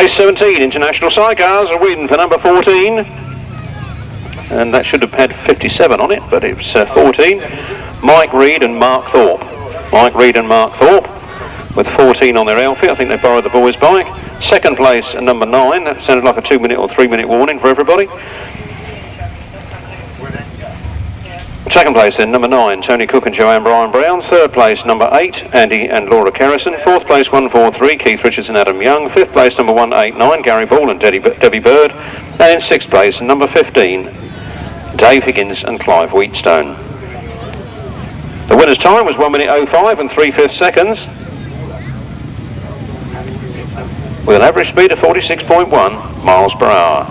Race 17, International Sidecars, a win for number 14. And that should have had 57 on it, but it's 14. Mike Reed and Mark Thorpe. Mike Reed and Mark Thorpe with 14 on their outfit. I think they borrowed the boys' bike. Second place, number 9. That sounded like a 2-minute or 3-minute warning for everybody. Second place then, number 9, Tony Cook and Joanne Brian Brown. Third place, number 8, Andy and Laura Kerrison. Fourth place, 143, Keith Richards and Adam Young. Fifth place, number 189, Gary Ball and Debbie Bird. And in sixth place, number 15, Dave Higgins and Clive Wheatstone. The winner's time was 1 minute 05 and 3/5 seconds, with an average speed of 46.1 miles per hour.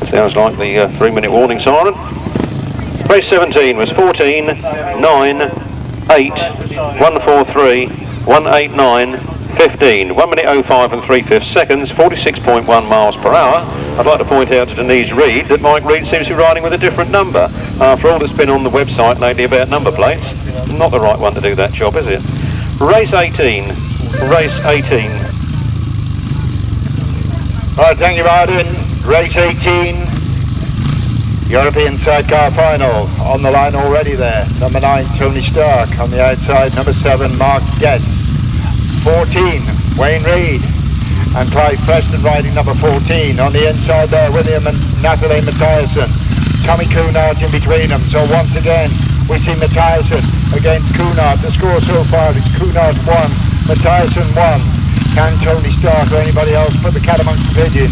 Sounds like the 3-minute warning siren. Race 17 was 14, 9, 8, 143, 189, 15. 1 minute 05 and 3/5 seconds, 46.1 miles per hour. I'd like to point out to Denise Reed that Mike Reed seems to be riding with a different number. After all that's been on the website lately about number plates, not the right one to do that job, is it? Race 18. Race 18. Right, thank you, Martin. Race 18, European Sidecar final. On the line already there. Number 9, Tony Starke. On the outside, number 7, Mark Detz. 14, Wayne Reed. And Clive Preston riding number 14. On the inside there, William and Natalie Matthijssen. Tommy Kunert in between them. So once again, we see Matthijssen against Kunert. The score so far is Kunert 1, Matthijssen 1. Can Tony Starke or anybody else put the cat amongst the pigeons?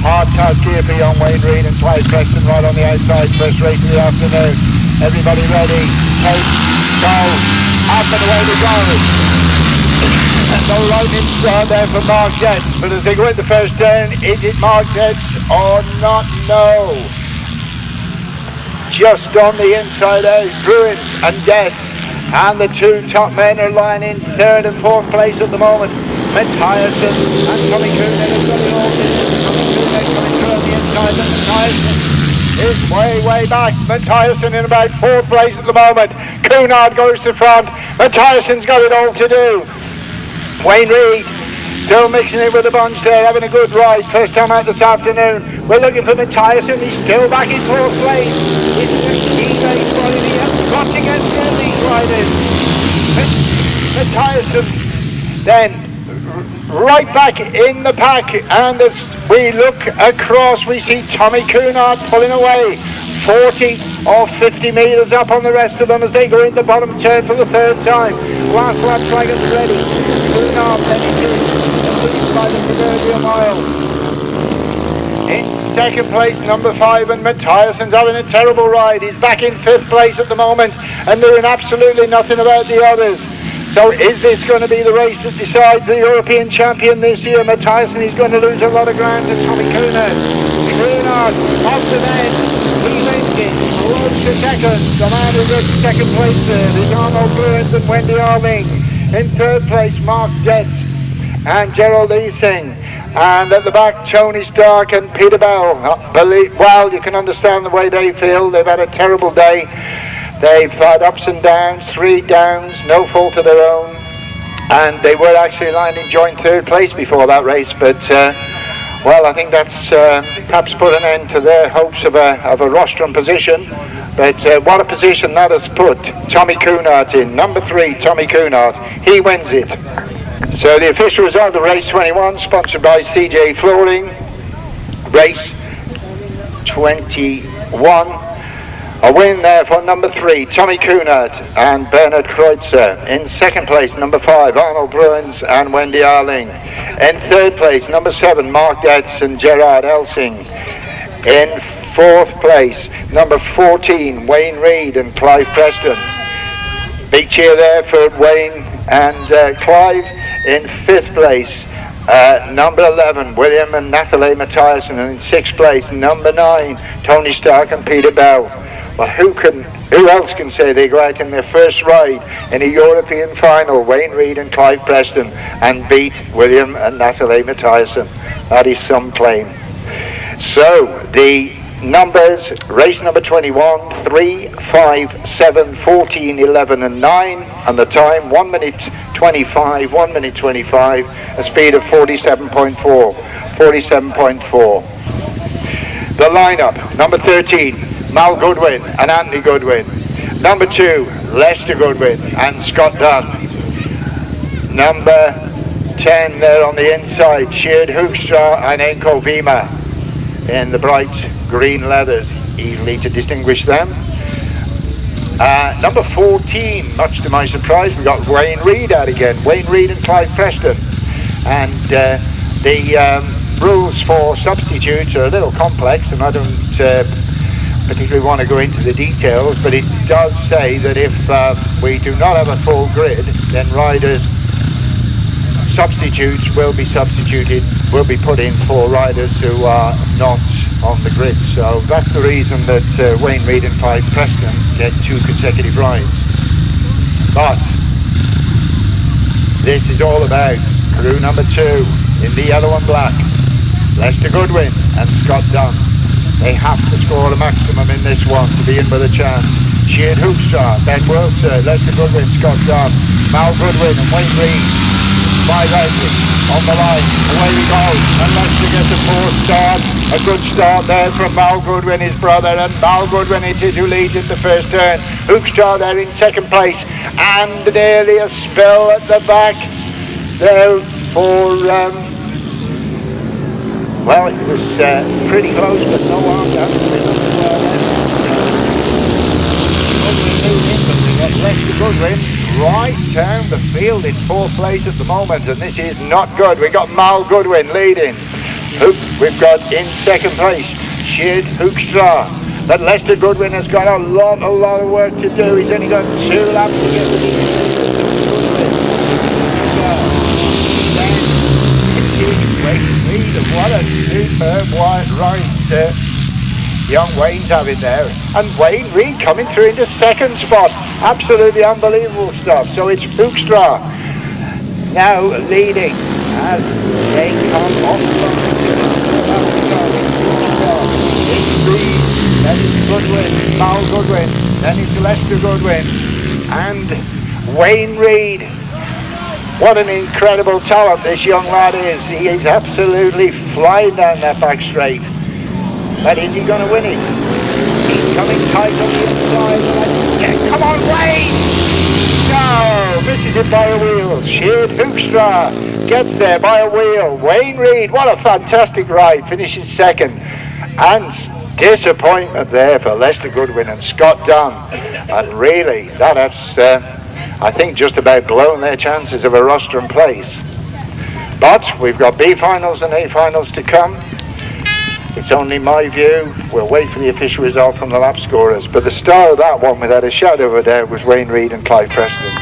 Hard task here for young Wayne Reed and Clive Preston right on the outside. First race of the afternoon. Everybody ready? Take, go, up and away we go. And no lightning start there for Mark Detz. But as they go in the first turn, is it Mark Detz or not? No. Just on the inside out, Bruins and Detz. And the two top men are lying in third and fourth place at the moment. Matthijssen and Tommy Kunert have got it all. Tommy Kunert coming through on the inside, and Matthijssen is way back. Matthijssen in about fourth place at the moment. Kunert goes to front. Matthijssen's got it all to do. Wayne Reed still mixing it with the bunch there, having a good ride. First time out this afternoon. We're looking for Matthijssen. He's still back in fourth place. It's a key race quality. He has got to get through these riders. Matthijssen then right back in the pack, and as we look across we see Tommy Kunert pulling away 40 or 50 metres up on the rest of them as they go in the bottom turn for the third time. Last lap dragons ready. Kunert then into by the proverbial mile. In second place, number 5, and Matthijssen's having a terrible ride. He's back in 5th place at the moment and doing absolutely nothing about the others. So is this going to be the race that decides the European champion this year? Matthijssen is going to lose a lot of ground to Tommy Kunert. Kunert off the bed. He wins it. Close to second. The man who gets second place there is Arnold Bruins and Wendy Arling. In third place, Mark Detz and Gerard Eelsing. And at the back, Tony Starke and Peter Bell. Well, you can understand the way they feel. They've had a terrible day. They've had ups and downs, 3 downs, no fault of their own, and they were actually lying in joint third place before that race. But well, I think that's perhaps put an end to their hopes of a rostrum position. But what a position that has put Tommy Kunert in. Number 3, Tommy Kunert, he wins it. So the official result of race 21, sponsored by CJ Flooring. Race 21. A win there for number 3, Tommy Kunert and Bernhard Kreuzer. In second place, number 5, Arnold Bruins and Wendy Arling. In third place, number 7, Mark Detz and Gerard Eelsing. In fourth place, number 14, Wayne Reed and Clive Preston. Big cheer there for Wayne and Clive. In fifth place, number 11, William and Natalie Matthijssen. And in sixth place, number 9, Tony Starke and Peter Bell. Well, who else can say they go out in their first ride in a European final, Wayne Reed and Clive Preston, and beat William and Natalie Matthijssen? That is some claim. So the numbers, race number 21, 3, 5, 7, 14, 11 and 9, and the time 1 minute 25, 1 minute 25, a speed of 47.4. The lineup, number 13, Mal Goodwin and Anthony Goodwin. Number 2, Lester Goodwin and Scott Dunn. Number 10 there on the inside, Tjeerd, Hoekstra and Henk Auwema in the bright green leathers, easily to distinguish them. Number 14, much to my surprise, we've got Wayne Reid out again. Wayne Reid and Clive Preston. And the rules for substitutes are a little complex, and I don't particularly want to go into the details, but it does say that if we do not have a full grid, then riders substitutes will be put in for riders who are not on the grid. So that's the reason that Wayne Reid and Clive Preston get 2 consecutive rides. But this is all about crew number 2 in the yellow and black, Lester Goodwin and Scott Dunn. They have to score a maximum in this one to be in with a chance. Tjeerd, Hoekstra, Ben Wilson, Lester Goodwin, Scott Dunn, Mal Goodwin and Wayne Reid. 5 exits on the line, away we go, and Lester gets a 4 start, a good start there from Mal Goodwin, his brother, and Mal Goodwin it is who leads in the first turn. Hoekstra there in second place, and nearly a spell at the back there for, well, it was pretty close, but no harm done. Lester Goodwin right down the field in 4th place at the moment, and this is not good. We've got Mal Goodwin leading. We've got in second place Tjeerd, Hoekstra, but Lester Goodwin has got a lot of work to do. He's only got 2 laps to get to the what a superb wide ride young Wayne's having there, and Wayne Reid coming through into second spot. Absolutely unbelievable stuff. So it's Hoekstra now leading as they come off it's Reid, then it's Goodwin, Mal Goodwin, then it's Lester Goodwin and Wayne Reid. What an incredible talent this young lad is. He is absolutely flying down that back straight. But is he going to win it? He's coming tight on the inside. Yeah, come on, Wayne! No, misses it by a wheel. Tjeerd, Hoekstra gets there by a wheel. Wayne Reid, what a fantastic ride, finishes second. And disappointment there for Lester Goodwin and Scott Dunn. And really, that has, I think, just about blown their chances of a rostrum place. But we've got B finals and A finals to come. It's only my view. We'll wait for the official result from the lap scorers. But the star of that one, without a shadow of a doubt, was Wayne Reid and Clive Preston.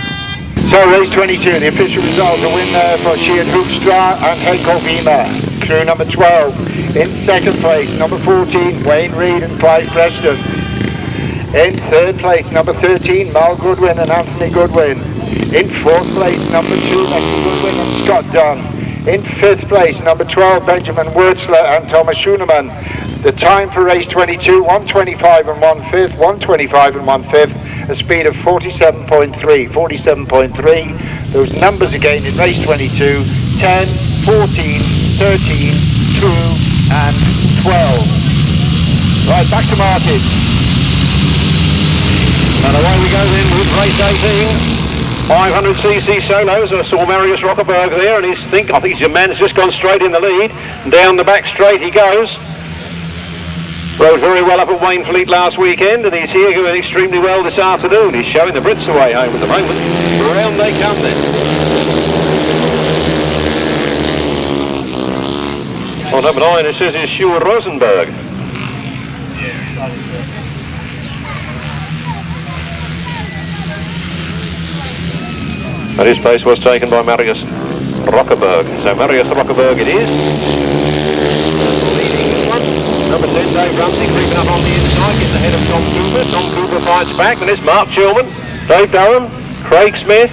So race 22, the official result, a win there for Tjeerd, Hoekstra and Henk Auwema. Crew number 12 in second place, number 14, Wayne Reid and Clive Preston. In third place, number 13, Mal Goodwin and Anthony Goodwin. In fourth place, number 2, Lester Goodwin and Scott Dunn. In fifth place, number 12, Benjamin Wurtzler and Thomas Schoenemann. The time for race 22, 1:25 and 1/5, 1:25 and 1/5, a speed of 47.3. Those numbers again in race 22, 10, 14, 13, 2 and 12. Right, back to Martin. And away we go then with race 18. 500cc solos. I saw Marius Rockerberg there, and I think his man has just gone straight in the lead. Down the back straight he goes. Rode very well up at Wainfleet last weekend, and he's here going extremely well this afternoon. He's showing the Brits the way home at the moment. Round they come then. On number 9 it says is Stuart Rosenberg. And his place was taken by Marius Rockerberg. So Marius Rockerberg it is. Leading one. Number 10, Dave Ramsey, creeping up on the inside, gets ahead of Tom Cooper. Tom Cooper fights back, and it's Mark Chilman, Dave Durham, Craig Smith.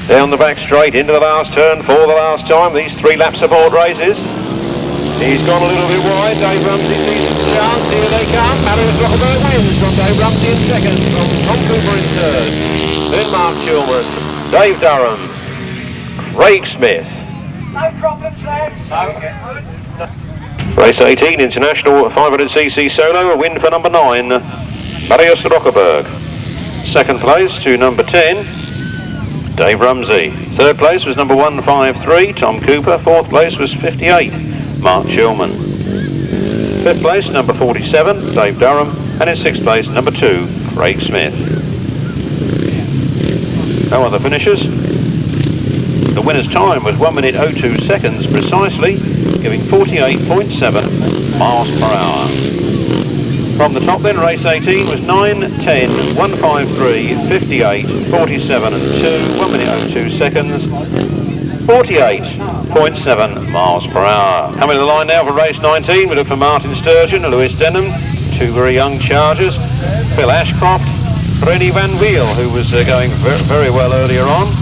Down the back straight into the last turn for the last time. These 3 lap support races. He's gone a little bit wide. Dave Rumsey sees his chance. Here they come. Marius Rockerberg wins from Dave Rumsey in second, from Tom Cooper in third. Then Mark Chilman, Dave Durham, Craig Smith. No problems there. Race 18, International 500cc Solo, a win for number 9, Marius Rockerberg. Second place to number 10, Dave Rumsey. Third place was number 153, Tom Cooper. Fourth place was 58, Mark Chilman. Fifth place, number 47, Dave Durham. And in sixth place, number 2, Craig Smith. No other finishers. The winner's time was 1 minute 02 seconds precisely, giving 48.7 miles per hour. From the top then, race 18 was 9, 10, 153, 58, 47 and 2, 1 minute 02 seconds, 48.7 miles per hour. Coming to the line now for race 19, we look for Martin Sturgeon and Lewis Denham, two very young chargers, Phil Ashcroft, Rennie Van Wiel, who was going very well earlier on,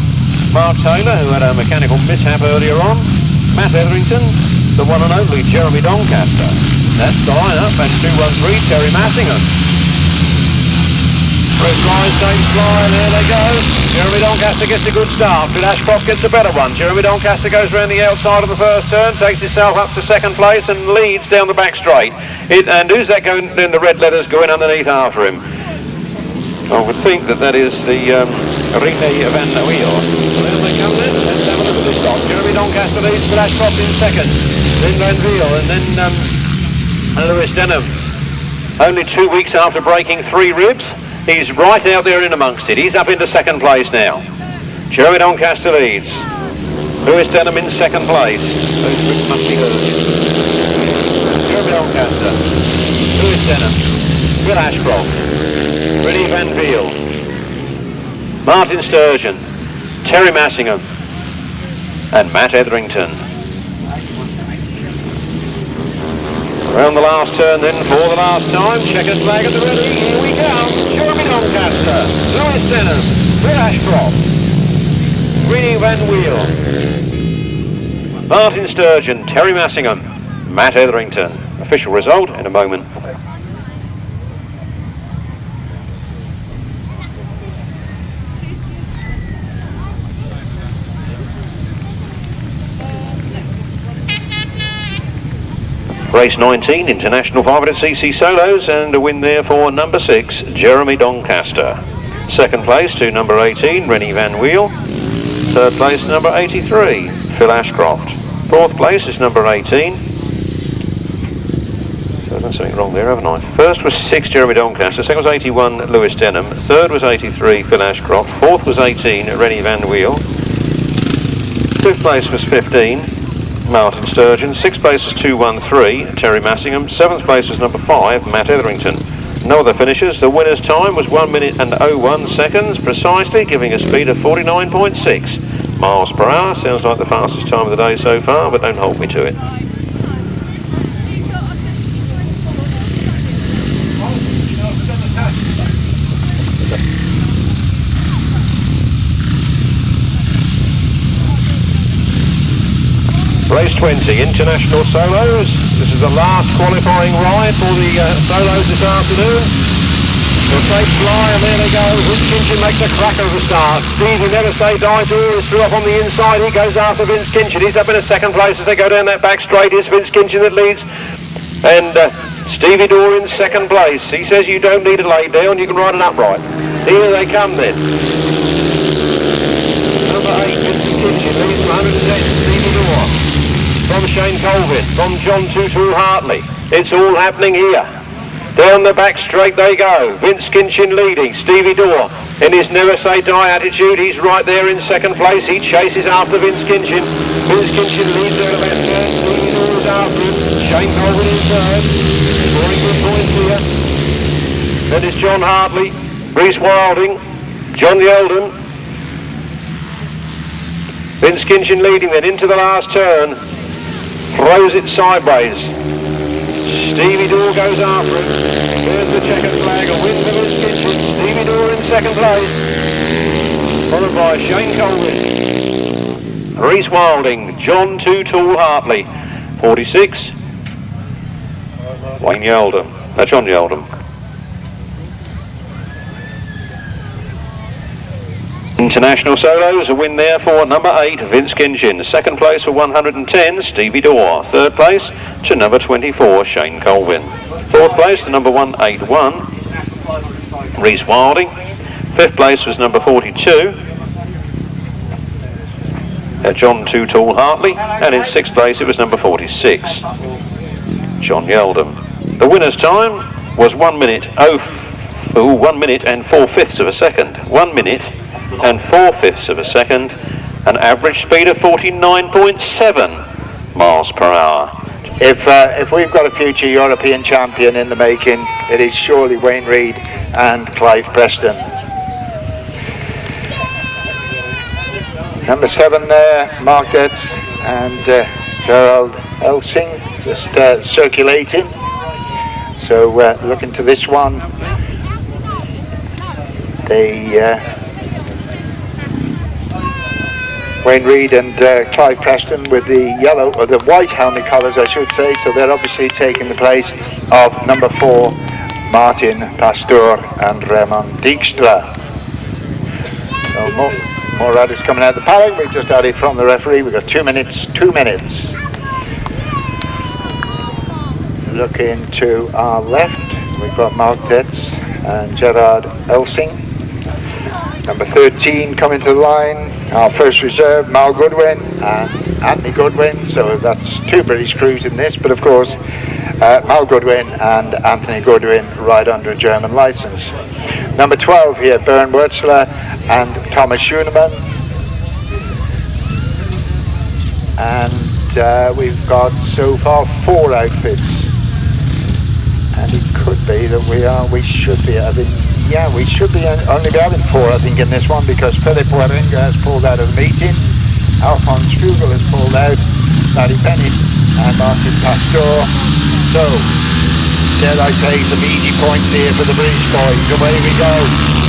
Mark Taylor, who had a mechanical mishap earlier on, Matt Etherington, the one and only Jeremy Doncaster. That's the line-up, and 213, Terry Massingham. Press line, stage fly, and there they go. Jeremy Doncaster gets a good start. Phil Ashcroft gets a better one. Jeremy Doncaster goes around the outside of the first turn, takes himself up to second place and leads down the back straight. And who's that going in the red letters going underneath after him? I would think that is the Rennie Van Wiel. There they come then. Let's have a look at the stop. Jeremy Doncaster leads, Phil Ashcroft in second. Then Van Wiel, and then Lewis Denham. Only 2 weeks after breaking 3 ribs, he's right out there in amongst it. He's up into second place now. Jeremy Doncaster leads. Lewis Denham in second place. Those ribs must be heard. Jeremy Doncaster, Lewis Denham, Phil Ashcroft, Rennie Van Wiel, Martin Sturgeon, Terry Massingham and Matt Etherington. Around the last turn then for the last time, checkered flag at the ready, here we go. Jeremy Doncaster, Lewis Denham, Phil Ashcroft, Rennie Van Wiel, Martin Sturgeon, Terry Massingham, Matt Etherington. Official result in a moment. Race 19, International 500cc Solos, and a win there for number 6, Jeremy Doncaster. Second place to number 18, Rennie Van Wiel. Third place, number 83, Phil Ashcroft. Fourth place is number 18. So I've done something wrong there, haven't I? First was 6, Jeremy Doncaster. Second was 81, Lewis Denham. Third was 83, Phil Ashcroft. Fourth was 18, Rennie Van Wiel. Fifth place was 15, Martin Sturgeon. Sixth place was 213, Terry Massingham. Seventh place was number 5, Matt Etherington. No other finishers. The winner's time was 1 minute and 01 seconds precisely, giving a speed of 49.6 miles per hour. Sounds like the fastest time of the day so far, but don't hold me to it. Race 20, International Solos. This is the last qualifying ride for the Solos this afternoon. They'll take fly, and there they go. Vince Kinchin makes a cracker of a start. Stevie Never Say Die Tour is through off on the inside. He goes after Vince Kinchin. He's up in a second place as they go down that back straight. It's Vince Kinchin that leads. And Stevie Dorr in second place. He says you don't need to lay down, you can ride it upright. Here they come then. Number 8, Vince Kinchin leads from 110, Stevie Dorr. From Shane Colvin, from John Tutul Hartley. It's all happening here. Down the back straight they go. Vince Kinchin leading. Stevie Dorr in his Never Say Die attitude. He's right there in second place. He chases after Vince Kinchin. Vince Kinchin leads out of that turn. Stevie Dorr is after him. Shane Colvin in third. Scoring good points here. Then it's John Hartley, Reese Wilding, John Yeldon. Vince Kinchin leading then into the last turn. Throws it sideways. Stevie Dorr goes after it. There's the checkered flag, a win for Vince Kinchin. Stevie Dorr in second place. Followed by Shane Colvin, Reese Wilding, John Tutul Hartley. 46, Wayne Yeldon. John Yeldon. International solos, a win there for number 8, Vince Gingin. Second place for 110, Stevie Dorr. Third place to number 24, Shane Colvin. Fourth place to number 181, Reese Wilding. Fifth place was number 42, John Too Tall Hartley. And in sixth place it was number 46, John Yeldon. The winner's time was 1 minute and 4/5 of a second. 1 minute and 4/5 of a second, an average speed of 49.7 miles per hour. If we've got a future European champion in the making, it is surely Wayne Reid and Clive Preston. Number 7 there, Mark Detz and Gerard Eelsing, just circulating. So looking to this one, Wayne Reid and Clive Preston with the yellow, or the white helmet colours I should say, so they're obviously taking the place of number 4, Martin Pastoor and Ramon Dijkstra. So more riders coming out of the paddock. We've just had it from the referee. We've got 2 minutes. Looking to our left, we've got Mark Detz and Gerard Eelsing. Number 13 coming to the line, our first reserve, Mal Goodwin and Anthony Goodwin. So that's 2 British crews in this, but of course Mal Goodwin and Anthony Goodwin ride under a German licence. Number 12 here, Bernd Wurzler and Thomas Schoenemann. And we've got so far 4 outfits. And it could be that we should be having only be having 4 I think in this one, because Philip Wieringa has pulled out of the meeting, Alfons has pulled out, Bennett and Martin Pastoor. So dare I say some easy points here for the British boys. Away we go,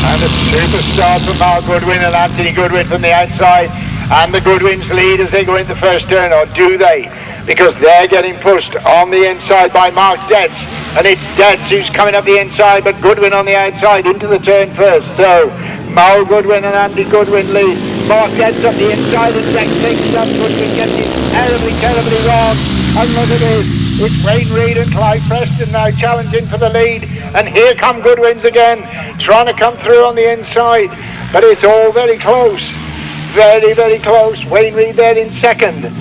and a superstar from Mal Goodwin and Anthony Goodwin from the outside, and the Goodwins lead as they go into first turn, or do they? Because they're getting pushed on the inside by Mark Detz, and it's Detz who's coming up the inside, but Goodwin on the outside into the turn first. So Mal Goodwin and Andy Goodwin lead. Mark Detz up the inside, and Detz takes up. Goodwin gets it terribly wrong. And look at this, it's Wayne Reid and Clive Preston now challenging for the lead, and here come Goodwins again, trying to come through on the inside, but it's all very close, very close. Wayne Reid there in second.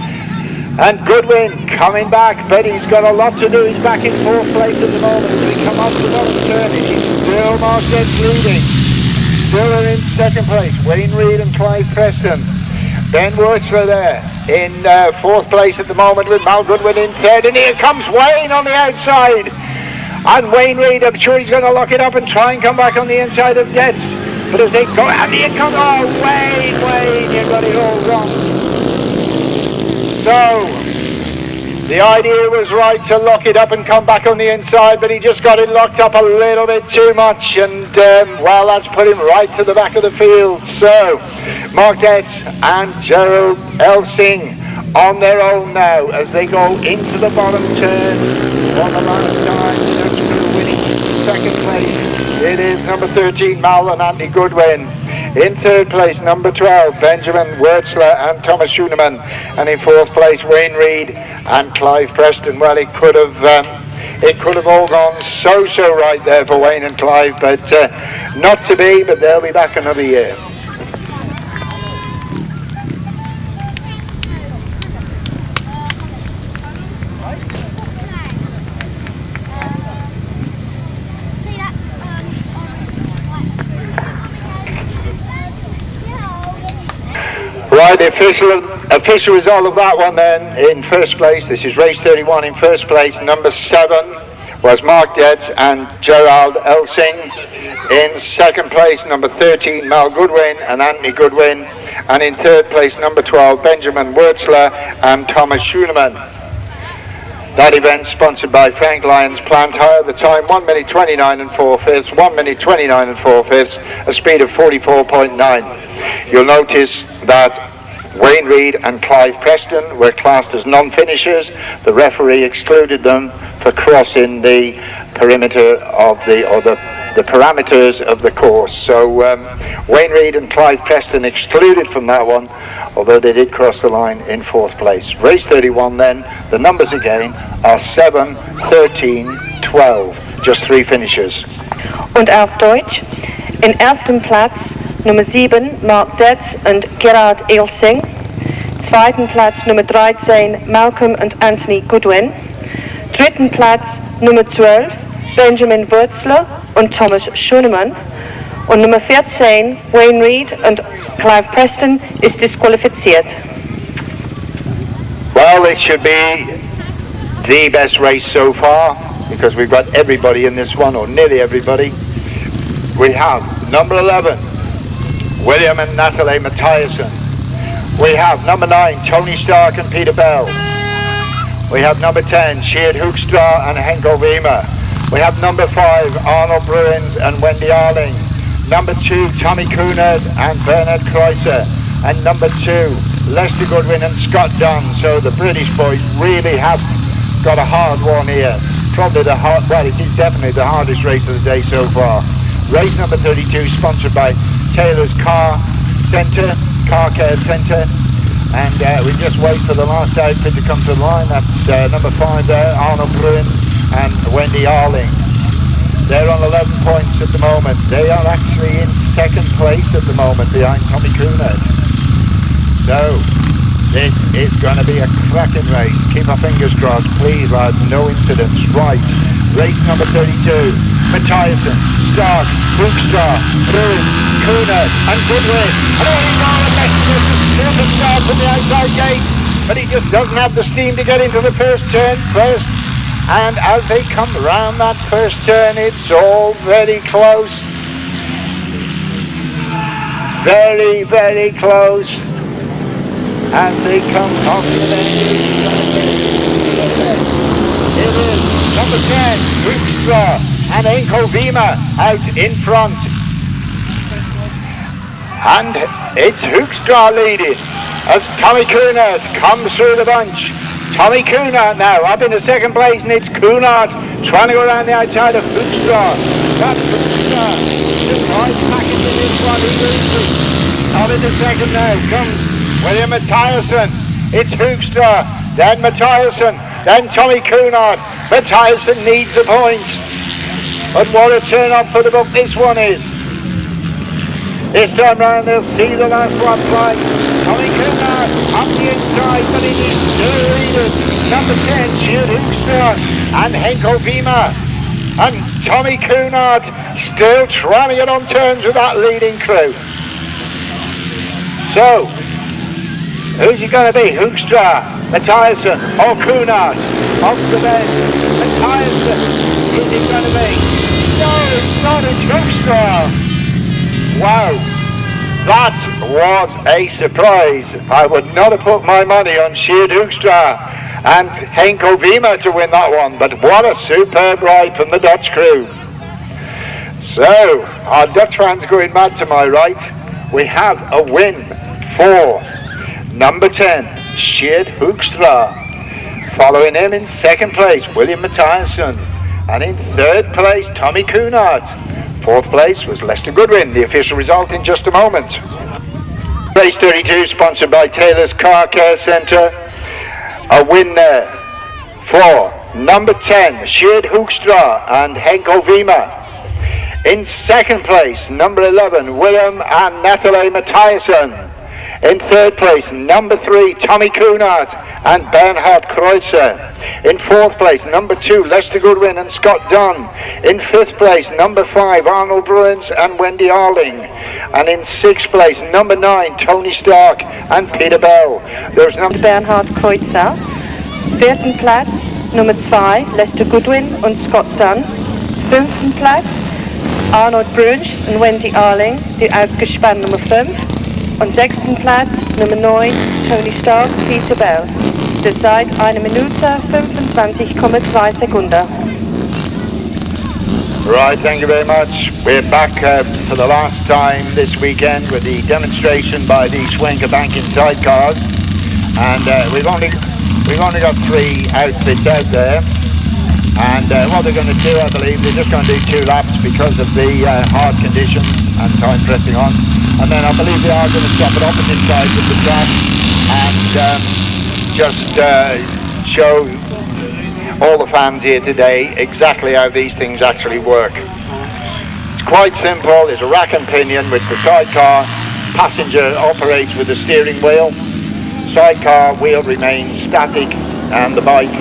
And Goodwin coming back, but he's got a lot to do. He's back in 4th place at the moment. As we come off the bottom turn, he's still Mark Detz leading. Still in 2nd place, Wayne Reid and Clive Preston. Ben Wurzler there in 4th place at the moment, with Mal Goodwin in 3rd. And here comes Wayne on the outside. And Wayne Reid, I'm sure he's going to lock it up and try and come back on the inside of Detz. But as they go, and here comes, Wayne, you got it all wrong. So, the idea was right to lock it up and come back on the inside, but he just got it locked up a little bit too much, and well, that's put him right to the back of the field. So, Mark Detz and Gerard Eelsing on their own now as they go into the bottom turn for the last time. Search for the winning 2nd place. It is number 13, Mal and Andy Goodwin. In 3rd place, number 12, Benjamin Wurzler and Thomas Schoenemann. And in 4th place, Wayne Reid and Clive Preston. Well, it could have all gone so right there for Wayne and Clive, but not to be, but they'll be back another year. Right, the official result of that one then. In 1st place, this is race 31, in 1st place, number 7 was Mark Detz and Gerard Eelsing. In 2nd place, number 13, Mal Goodwin and Anthony Goodwin. And in 3rd place, number 12, Benjamin Wurzler and Thomas Schoenemann. That event sponsored by Frank Lyons Plant Hire. The time 1 minute 29 and 4/5, 1 minute 29 and 4/5, a speed of 44.9. You'll notice that Wayne Reed and Clive Preston were classed as non-finishers. The referee excluded them for crossing the perimeter of the parameters of the course. So Wayne Reed and Clive Preston excluded from that one, although they did cross the line in 4th place. Race 31 then, the numbers again are 7, 13, 12. Just 3 finishers. Und auf Deutsch, in ersten Platz Nummer 7 Mark Detz und Gerard Eelsing, zweiten Platz Nummer 13 Malcolm und Anthony Goodwin, dritten Platz Nummer 12 Benjamin Wurzler und Thomas Schoenemann und Nummer 14 Wayne Reed und Clive Preston ist disqualifiziert. Well, it should be the best race so far because we've got everybody in this one, or nearly everybody. We have number 11 William and Natalie Matthijssen. We have number 9 Tony Starke and Peter Bell. We have number 10 Tjeerd Hoekstra and Henk Auwema. We have number 5 Arnold Bruins and Wendy Arling. Number 2 Tommy Kunert and Bernhart Kreuzer. And number 2 Lester Goodwin and Scott Dunn. So the British boys really have got a hard one here. Probably the hard, well, it is definitely the hardest race of the day so far. Race number 32 sponsored by Taylor's Car Care Centre, and we just wait for the last outfit to come to the line. That's number 5 there, Arnold Bruin and Wendy Arling. They're on 11 points at the moment. They are actually in 2nd place at the moment behind Tommy Kunert. So this is going to be a cracking race. Keep our fingers crossed, please lads, no incidents. Right, race number 32, Matthijssen, Starke, Hoekstra, Bruins, Kunert and Goodwin. And all he's on the best of the superstar from the outside gate, but he just doesn't have the steam to get into the first turn first. And as they come round that first turn, it's all very close. Very, very close. As they come off the lane. It is number 10, Hoekstra and Henk Auwema out in front. And it's Hoekstra leading as Tommy Kunert comes through the bunch. Tommy Kunert now up into 2nd place, and it's Kunert trying to go around the outside of Hoekstra. That's Hoekstra. Just right back into this one. He loses. Up into 2nd now comes William Matthijssen. It's Hoekstra, then Matthijssen, then Tommy Kunert. Matthijssen needs the points. But what a turn up for the book this one is. This time round they'll see the last one fly. Tommy Kunert up the inside, but he needs 2 leaders. Number 10, Tjeerd Hoekstra and Henk Auwema. And Tommy Kunert still trying to get on terms with that leading crew. So, who's he going to be? Hoekstra, Matthijssen, or Kunert? Off the bend. Matthijssen. Who's he going to be? No, it's not. It's Hoekstra. Wow. That was a surprise. I would not have put my money on Tjeerd Hoekstra and Henk Auwema to win that one, but what a superb ride from the Dutch crew. So, our Dutch fans going mad to my right. We have a win for number 10, Tjeerd Hoekstra. Following him in 2nd place, William Matthijssen. And in 3rd place, Tommy Kunert. 4th place was Lester Goodwin. The official result in just a moment. Race 32 sponsored by Taylor's Car Care Centre. A win there for number 10, Tjeerd Hoekstra and Henk Auwema. In 2nd place, number 11, William and Natalie Matthijssen. In 3rd place, number 3, Tommy Kunert and Bernhart Kreuzer. In 4th place, number 2, Lester Goodwin and Scott Dunn. In 5th place, number 5, Arnold Bruins and Wendy Arling. And in 6th place, number 9, Tony Starke and Peter Bell. There's number Bernhart Kreuzer. 4. Platz, Nummer 2, Lester Goodwin und Scott Dunn. 5. Platz, Arnold Bruins und Wendy Arling, die Ausgespann Nummer 5. Und 6. Platz, Nummer 9, Tony Starke, Peter Bell. Derzeit 1 Minute 25,2 Sekunden. Right, thank you very much. We're back for the last time this weekend with the demonstration by the Schwenker Banking Sidecars, and we've only got 3 outfits out there. And what they're going to do, I believe, they're just going to do 2 laps because of the hard conditions and time pressing on. And then I believe they are going to stop at opposite sides of the track and just show all the fans here today exactly how these things actually work. It's quite simple. There's a rack and pinion which the sidecar passenger operates with the steering wheel. Sidecar wheel remains static and the bike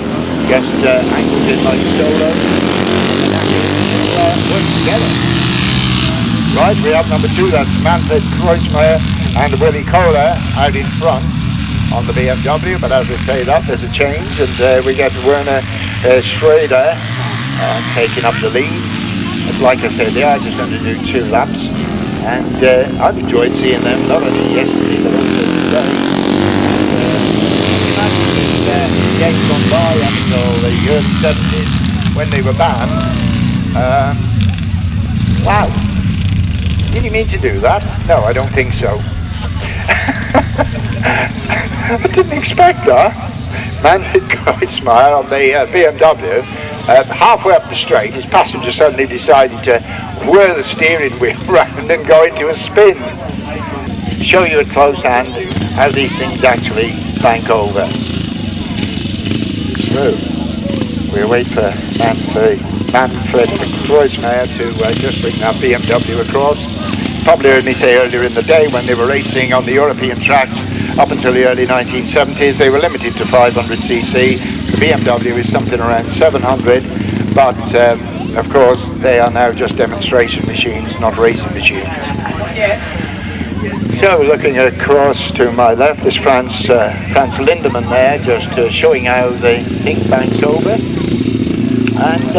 just angles in like a solo, and works together. Right, we have number 2, that's Manfred Kreuzer and Willie Kohler out in front on the BMW, but as I say that, there's a change, and we get Werner Schrader taking up the lead. But like I said, they are just going to do 2 laps, and I've enjoyed seeing them, not only yesterday but also today. Days gone by up until the early 70s when they were banned. Wow, did he mean to do that? No, I don't think so. I didn't expect that. Manfred Kreuzer on the BMW, halfway up the straight, his passenger suddenly decided to whir the steering wheel round and go into a spin. Show you at close hand how these things actually bank over. So, we'll wait for Manfred Kreuzer to just bring that BMW across. Probably heard me say earlier in the day when they were racing on the European tracks up until the early 1970s, they were limited to 500cc. The BMW is something around 700, but of course they are now just demonstration machines, not racing machines. So looking across to my left is Franz Lindemann there, just showing how the thing banks over. And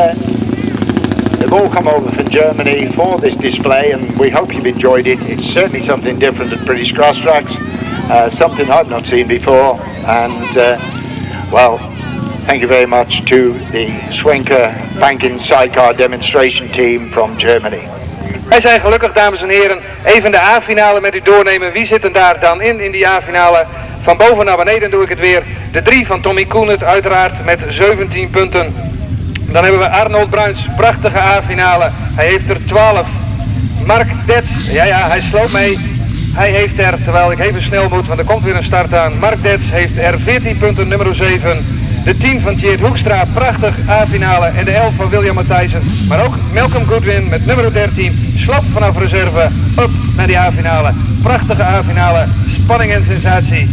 they've all come over from Germany for this display, and we hope you've enjoyed it. It's certainly something different at British Grasstracks, something I've not seen before, and well, thank you very much to the Schwenker Banking Sidecar demonstration team from Germany. Wij zijn gelukkig, dames en heren, even de A-finale met u doornemen. Wie zitten daar dan in die A-finale? Van boven naar beneden doe ik het weer. De 3 van Tommy Kunert uiteraard met 17 punten. Dan hebben we Arnold Bruins, prachtige A-finale. Hij heeft er 12. Mark Detz, ja hij sloopt mee. Hij heeft er, terwijl ik even snel moet, want er komt weer een start aan. Mark Detz heeft er 14 punten, nummer 7. De 10 van Tjeerd Hoekstra, prachtig A-finale. En de 11 van William Matthijssen. Maar ook Malcolm Goodwin met nummer 13. Slap vanaf reserve, op naar die A-finale. Prachtige A-finale, spanning en sensatie.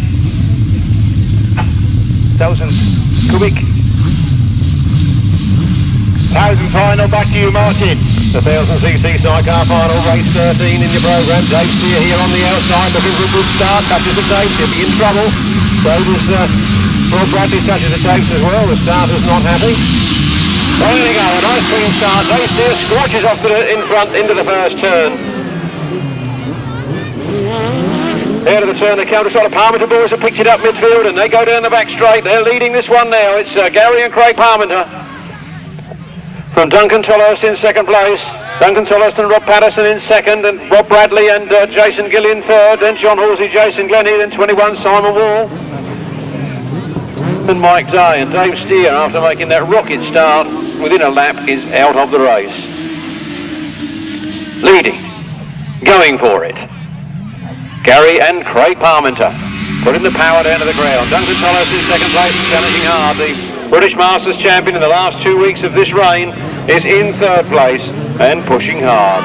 1000 kubiek. 1000 final, back to you, Martin. The 1000cc sidecar final, race 13 in your programme. Dijkstra here on the outside, looking for a good start. Touches the tapes, he'll be in trouble. So does Rob Bradley, touches the tapes as well. The starter's not happy. Well, there we go, a nice clean start. Dijkstra squashes off in front into the first turn. Here to the turn, the counter sort of Parmenter boys have picked it up midfield and they go down the back straight. They're leading this one now. It's Gary and Craig Parmenter. From Duncan Tolhurst in second place. Duncan Tolhurst and Rob Patterson in second, and Rob Bradley and Jason Gill in third. Then John Halsey, Jason Glennie, then 21 Simon Wall. And Mike Day and Dave Steer, after making that rocket start within a lap, is out of the race. Leading, going for it. Gary and Craig Parmenter putting the power down to the ground. Duncan Tolhurst in second place and challenging hard. The British Masters champion in the last 2 weeks of this reign is in third place and pushing hard.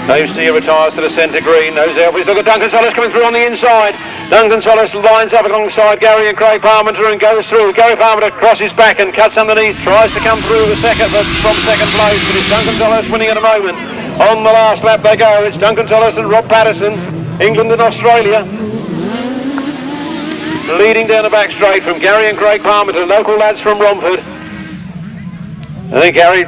Dave Steer retires to the centre green. Those Elvis. Look at Duncan Tolhurst coming through on the inside. Duncan Tolhurst lines up alongside Gary and Craig Parmenter and goes through. Gary Parmenter crosses back and cuts underneath. Tries to come through the second from second place, but it's Duncan Tolhurst winning at the moment. On the last lap they go. It's Duncan Tolhurst and Rob Patterson, England and Australia. Leading down the back straight from Gary and Craig Parmenter, local lads from Romford. I think Gary,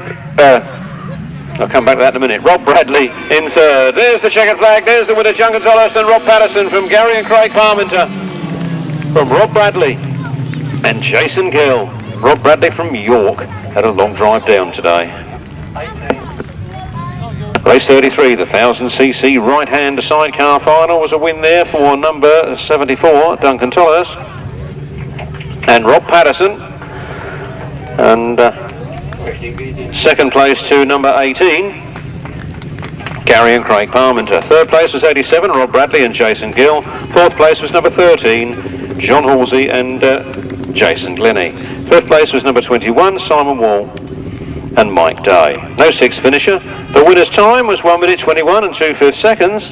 I'll come back to that in a minute. Rob Bradley in third. There's the checkered flag, there's the winner, Duncan Tolhurst and Rob Patterson from Gary and Craig Parmenter. From Rob Bradley and Jason Gill. Rob Bradley from York had a long drive down today. Race 33, the 1000cc right-hand sidecar final, was a win there for number 74, Duncan Tollhurst, and Rob Patterson. And second place to number 18, Gary and Craig Parmenter. Third place was 87, Rob Bradley and Jason Gill. Fourth place was number 13, John Halsey and Jason Glennie. Fifth place was number 21, Simon Wall and Mike Day. No sixth finisher. The winner's time was 1 minute 21 and 2/5 seconds.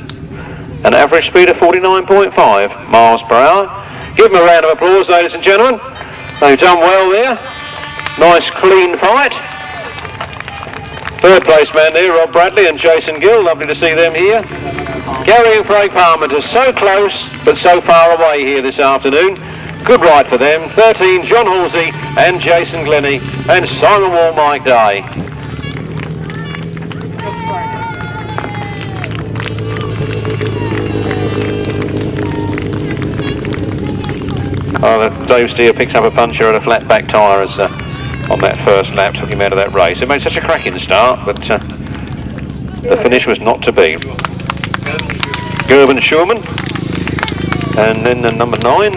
An average speed of 49.5 miles per hour. Give them a round of applause, ladies and gentlemen. They've done well there. Nice clean fight. Third place man there, Rob Bradley and Jason Gill. Lovely to see them here. Gary and Craig Parmenter, so close but so far away here this afternoon. Good ride for them. 13, John Halsey and Jason Glennie, and Simon Wall, Mike Day. Oh, Dave Steer picks up a puncher and a flat back tyre as on that first lap, took him out of that race. It made such a cracking start, but the finish was not to be. Gerben Schurman, and then the number 9,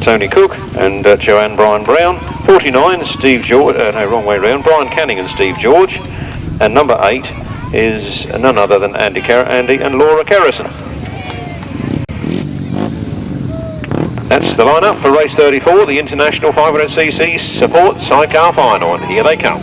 Tony Cook and Joanne Brian Brown. 49, Steve George, no, wrong way round, Brian Canning and Steve George. And number 8 is none other than Andy and Laura Kerrison. That's the lineup for race 34, the International 500cc Support Sidecar Final, and here they come.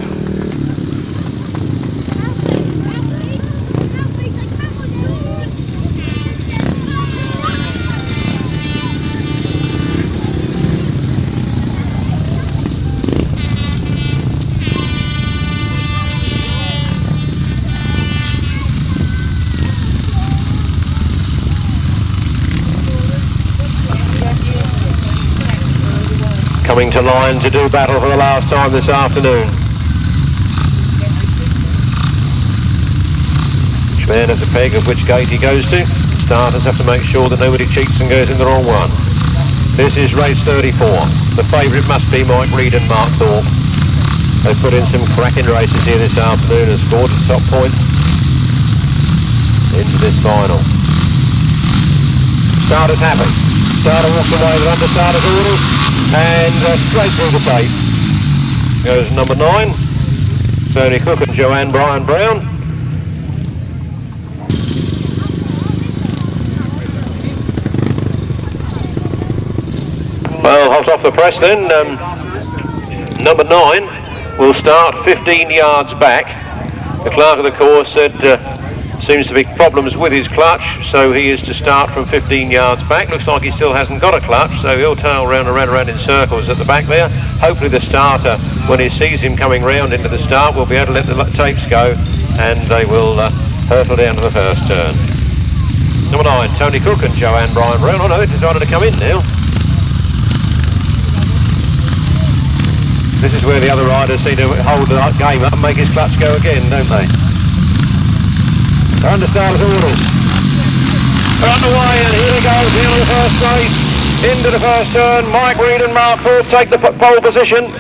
Coming to line to do battle for the last time this afternoon. Each man has a peg of which gate he goes to. Starters have to make sure that nobody cheats and goes in the wrong one. This is race 34. The favourite must be Mike Reid and Mark Thorpe. They've put in some cracking races here this afternoon and scored the top points into this final. Starters happy. Starter walks away with under starter's orders. And straight through the gate goes number 9, Tony Cook and Joanne Brian Brown. Well, hot off the press then, number 9 will start 15 yards back. The clerk of the course said seems to be problems with his clutch, so he is to start from 15 yards back. Looks like he still hasn't got a clutch, so he'll tail round and round in circles at the back there. Hopefully the starter, when he sees him coming round into the start, will be able to let the tapes go, and they will hurtle down to the first turn. Number 9, Tony Cook and Joanne Brian Brown. Oh no, it decided to come in now. This is where the other riders seem to hold the game up and make his clutch go again, don't they? They're under starter's orders. They're underway, and here he goes into the first race. Into the first turn, Mike Reid and Mark Thorpe take the pole position.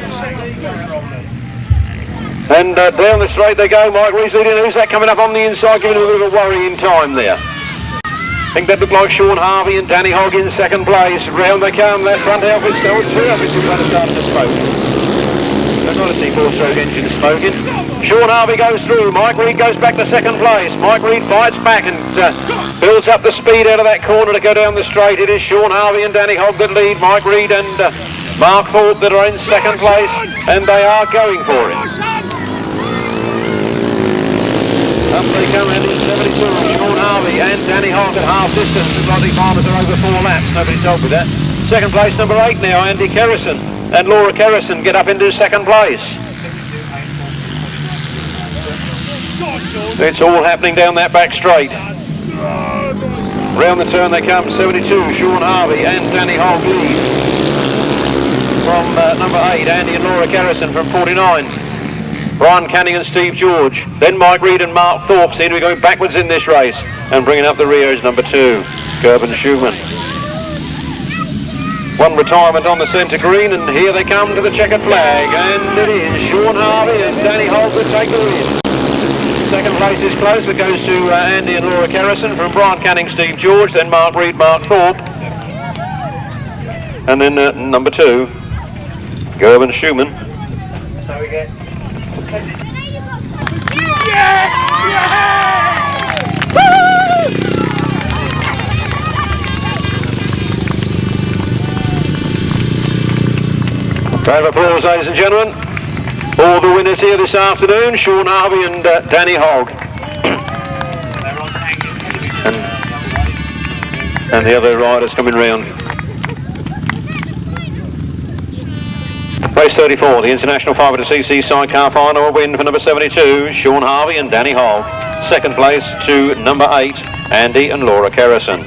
And down the straight they go. Mike Reid's leading. Who's that coming up on the inside, giving him a bit of a worrying time there? I think that looked like Sean Harvey and Danny Hogg in second place. Round they come. That front outfit still 2 outfits are going to start to smoke. That's not a C4-stroke engine smoking. Sean Harvey goes through. Mike Reid goes back to second place. Mike Reid fights back and builds up the speed out of that corner to go down the straight. It is Sean Harvey and Danny Hogg that lead. Mike Reid and Mark Thorpe that are in second place, and they are going for it. Up they come, and it's 72. Sean Harvey and Danny Hogg at half distance. The Rodney Farmers are over 4 laps. Nobody's told me that. Second place, number 8 now, Andy Kerrison and Laura Kerrison get up into second place. It's all happening down that back straight. Round the turn they come, 72, Sean Harvey and Danny Hogg lead. From number 8, Andy and Laura Kerrison from 49. Brian Canning and Steve George. Then Mike Reid and Mark Thorpe seem to be going backwards in this race. And bringing up the rear is number 2, Gerben Schurman. One retirement on the centre green, and here they come to the checkered flag. And it is Sean Harvey and Danny Hogg that take the win. Second place is close, but goes to Andy and Laura Kerrison. From Brian Canning, Steve George, then Mark Reed, Mark Thorpe. And then number 2, Gerben Schumann. So we get... Round of applause, ladies and gentlemen. All the winners here this afternoon, Sean Harvey and Danny Hogg. And the other riders coming round. Race 34, the International 500cc Sidecar Final, a win for number 72, Sean Harvey and Danny Hogg. Second place to number 8, Andy and Laura Kerrison.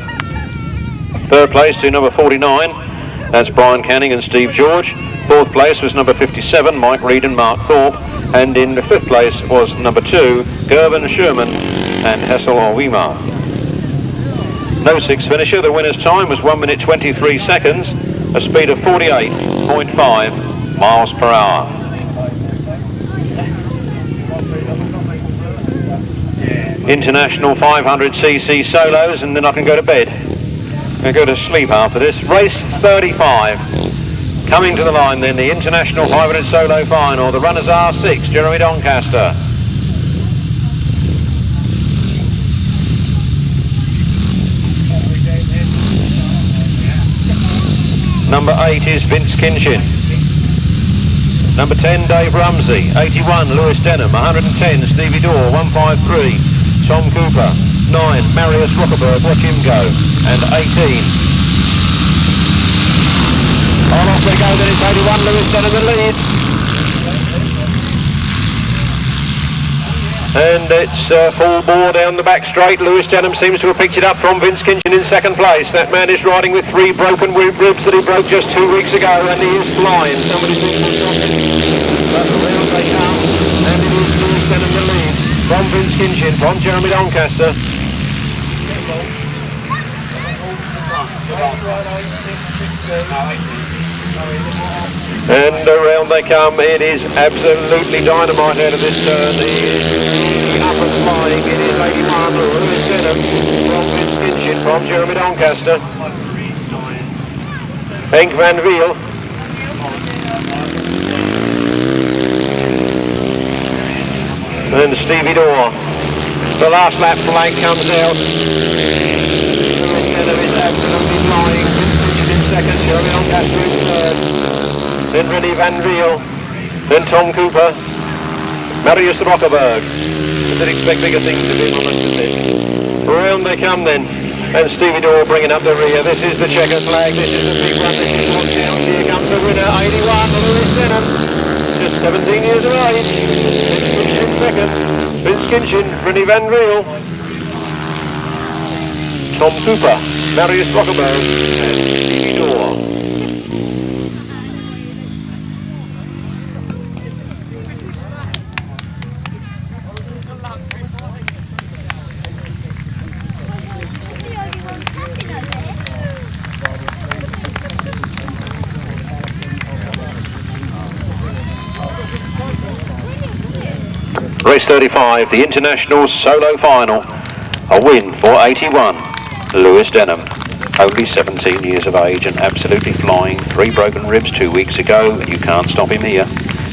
Third place to number 49, that's Brian Canning and Steve George. Fourth place was number 57, Mike Reed and Mark Thorpe. And in the fifth place was number 2, Gerben Schumann and Hessel Auwema. No sixth finisher, the winner's time was 1 minute 23 seconds, a speed of 48.5 miles per hour. International 500cc solos, and then I can go to bed. I go to sleep after this. Race 35. Coming to the line then, the International 500 Solo Final. The runners are 6, Jeremy Doncaster. Number 8 is Vince Kinchin. Number 10, Dave Rumsey. 81, Lewis Denham. 110, Stevie Dorr. 153, Tom Cooper. 9, Marius Rockerberg. Watch him go. And 18. On off they go, then it's 81, Lewis Denham that leads. And it's full bore down the back straight. Lewis Denham seems to have picked it up from Vince Kinchin in second place. That man is riding with 3 broken ribs that he broke just 2 weeks ago, and he is flying. Somebody seems to stop him. But around they come, and it is Lewis Denham the lead. From Vince Kinchin, from Jeremy Doncaster. And around they come. It is absolutely dynamite out of this turn. The up and flying. It is 81, Lewis Denham from Vince Kinchin, from Jeremy Doncaster. Henk van Wiel. And Stevie Dorr. The last lap flag comes out. Lewis Denham is absolutely flying. Vince Kinchin in second, Jeremy Doncaster in third. Then Rennie van Wiel, then Tom Cooper, Marius Rockerberg. I did expect bigger things to be honest with this. Around they come then, and Stevie Dorr bringing up the rear. This is the checker flag, this is the big one, this is what's out. Here comes the winner, 81, Lewis Denham. Just 17 years of age. Vince Kinchin second, Vince Kinchin, Rennie van Wiel, Tom Cooper, Marius Rockerberg, and Stevie Dorr. Race 35, the International Solo Final. A win for 81, Lewis Denham. Only 17 years of age and absolutely flying. 3 broken ribs 2 weeks ago, and you can't stop him here.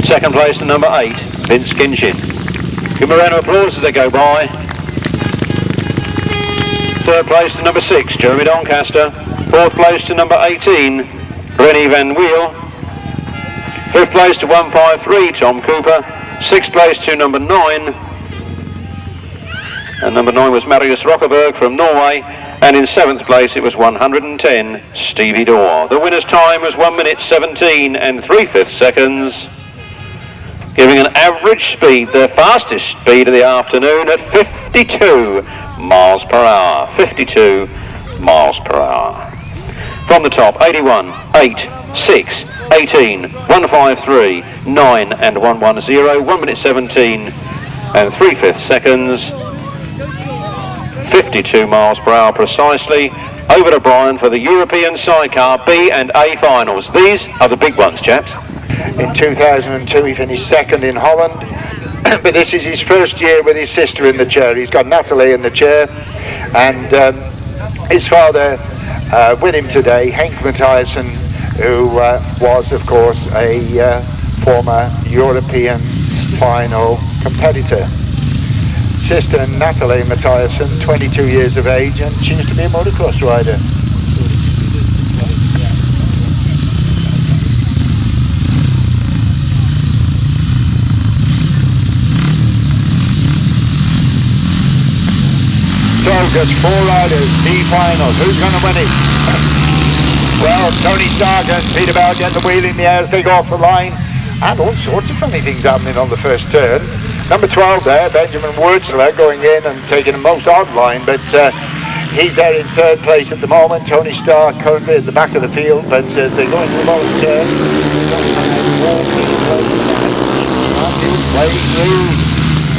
Second place to number 8, Vince Kinchin. Give him a round of applause as they go by. Third place to number 6, Jeremy Doncaster. Fourth place to number 18, Rennie van Wiel. Fifth place to 153, Tom Cooper. Sixth place to number 9, and number 9 was Marius Rockerberg from Norway, and in 7th place it was 110, Stevie Dorr. The winner's time was 1 minute 17 and 3/5 seconds, giving an average speed, the fastest speed of the afternoon, at 52 miles per hour. 52 miles per hour. From the top, 81, 8, 6, 18, 153, 9 and 110, 1 minute 17 and 3/5 seconds, 52 miles per hour precisely. Over to Brian for the European Sidecar B and A finals. These are the big ones, chaps. In 2002 he finished second in Holland. but this is his first year with his sister in the chair. He's got Natalie in the chair, and his father with him today, Henk Matthijssen, who was of course a former European final competitor. Sister Natalie Matthijssen, 22 years of age, and she used to be a motocross rider. So just 4 riders, the final. Who's going to win it? Well, Tony Starke and Peter Bell get the wheel in the air as they go off the line, and all sorts of funny things happening on the first turn. Number 12 there, Benjamin Wuertzler, going in and taking a most odd line, but he's there in 3rd place at the moment. Tony Starke currently at the back of the field, but as they go into the bonus turn,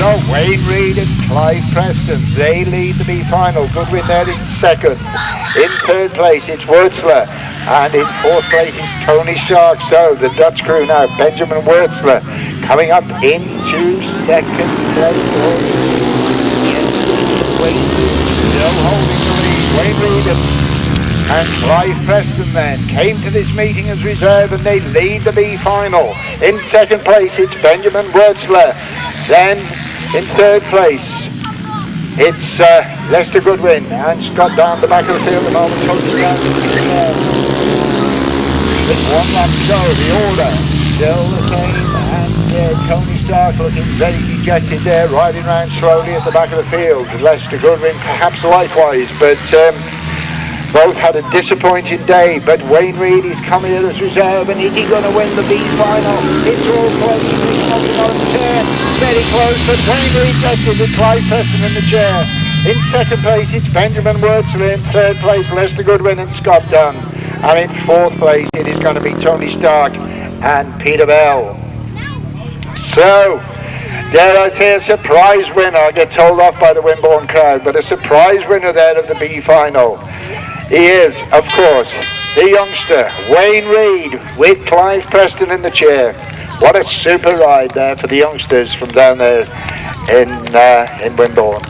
so Wayne Reed and Clive Preston, they lead the B final. Goodwin there in 2nd. In 3rd place it's Wuertzler, and in 4th place is Tony Starke. So the Dutch crew now, Benjamin Wuertzler coming up into 2nd place. Still holding the lead. Wayne Reed and Clive Preston then came to this meeting as reserve, and they lead the B final. In 2nd place it's Benjamin Wuertzler. Then in 3rd place it's Lester Goodwin and Scott down the back of the field at the moment. With 1 lap to go, the order still the same, and Tony Starke looking very dejected there, riding around slowly at the back of the field. Lester Goodwin perhaps likewise, but both had a disappointing day. But Wayne Reed is coming here as reserve, and is he going to win the B final? It's all close. Very close, but Wayne Reed gets it with Clive Preston in the chair. In 2nd place it's Benjamin Wuertzler. In 3rd place Lester Goodwin and Scott Dunn. And in 4th place it is going to be Tony Starke and Peter Bell. So, dare I say a surprise winner. I get told off by the Wimborne crowd, but a surprise winner there of the B final. He is, of course, the youngster, Wayne Reed, with Clive Preston in the chair. What a super ride there for the youngsters from down there in Wimborne.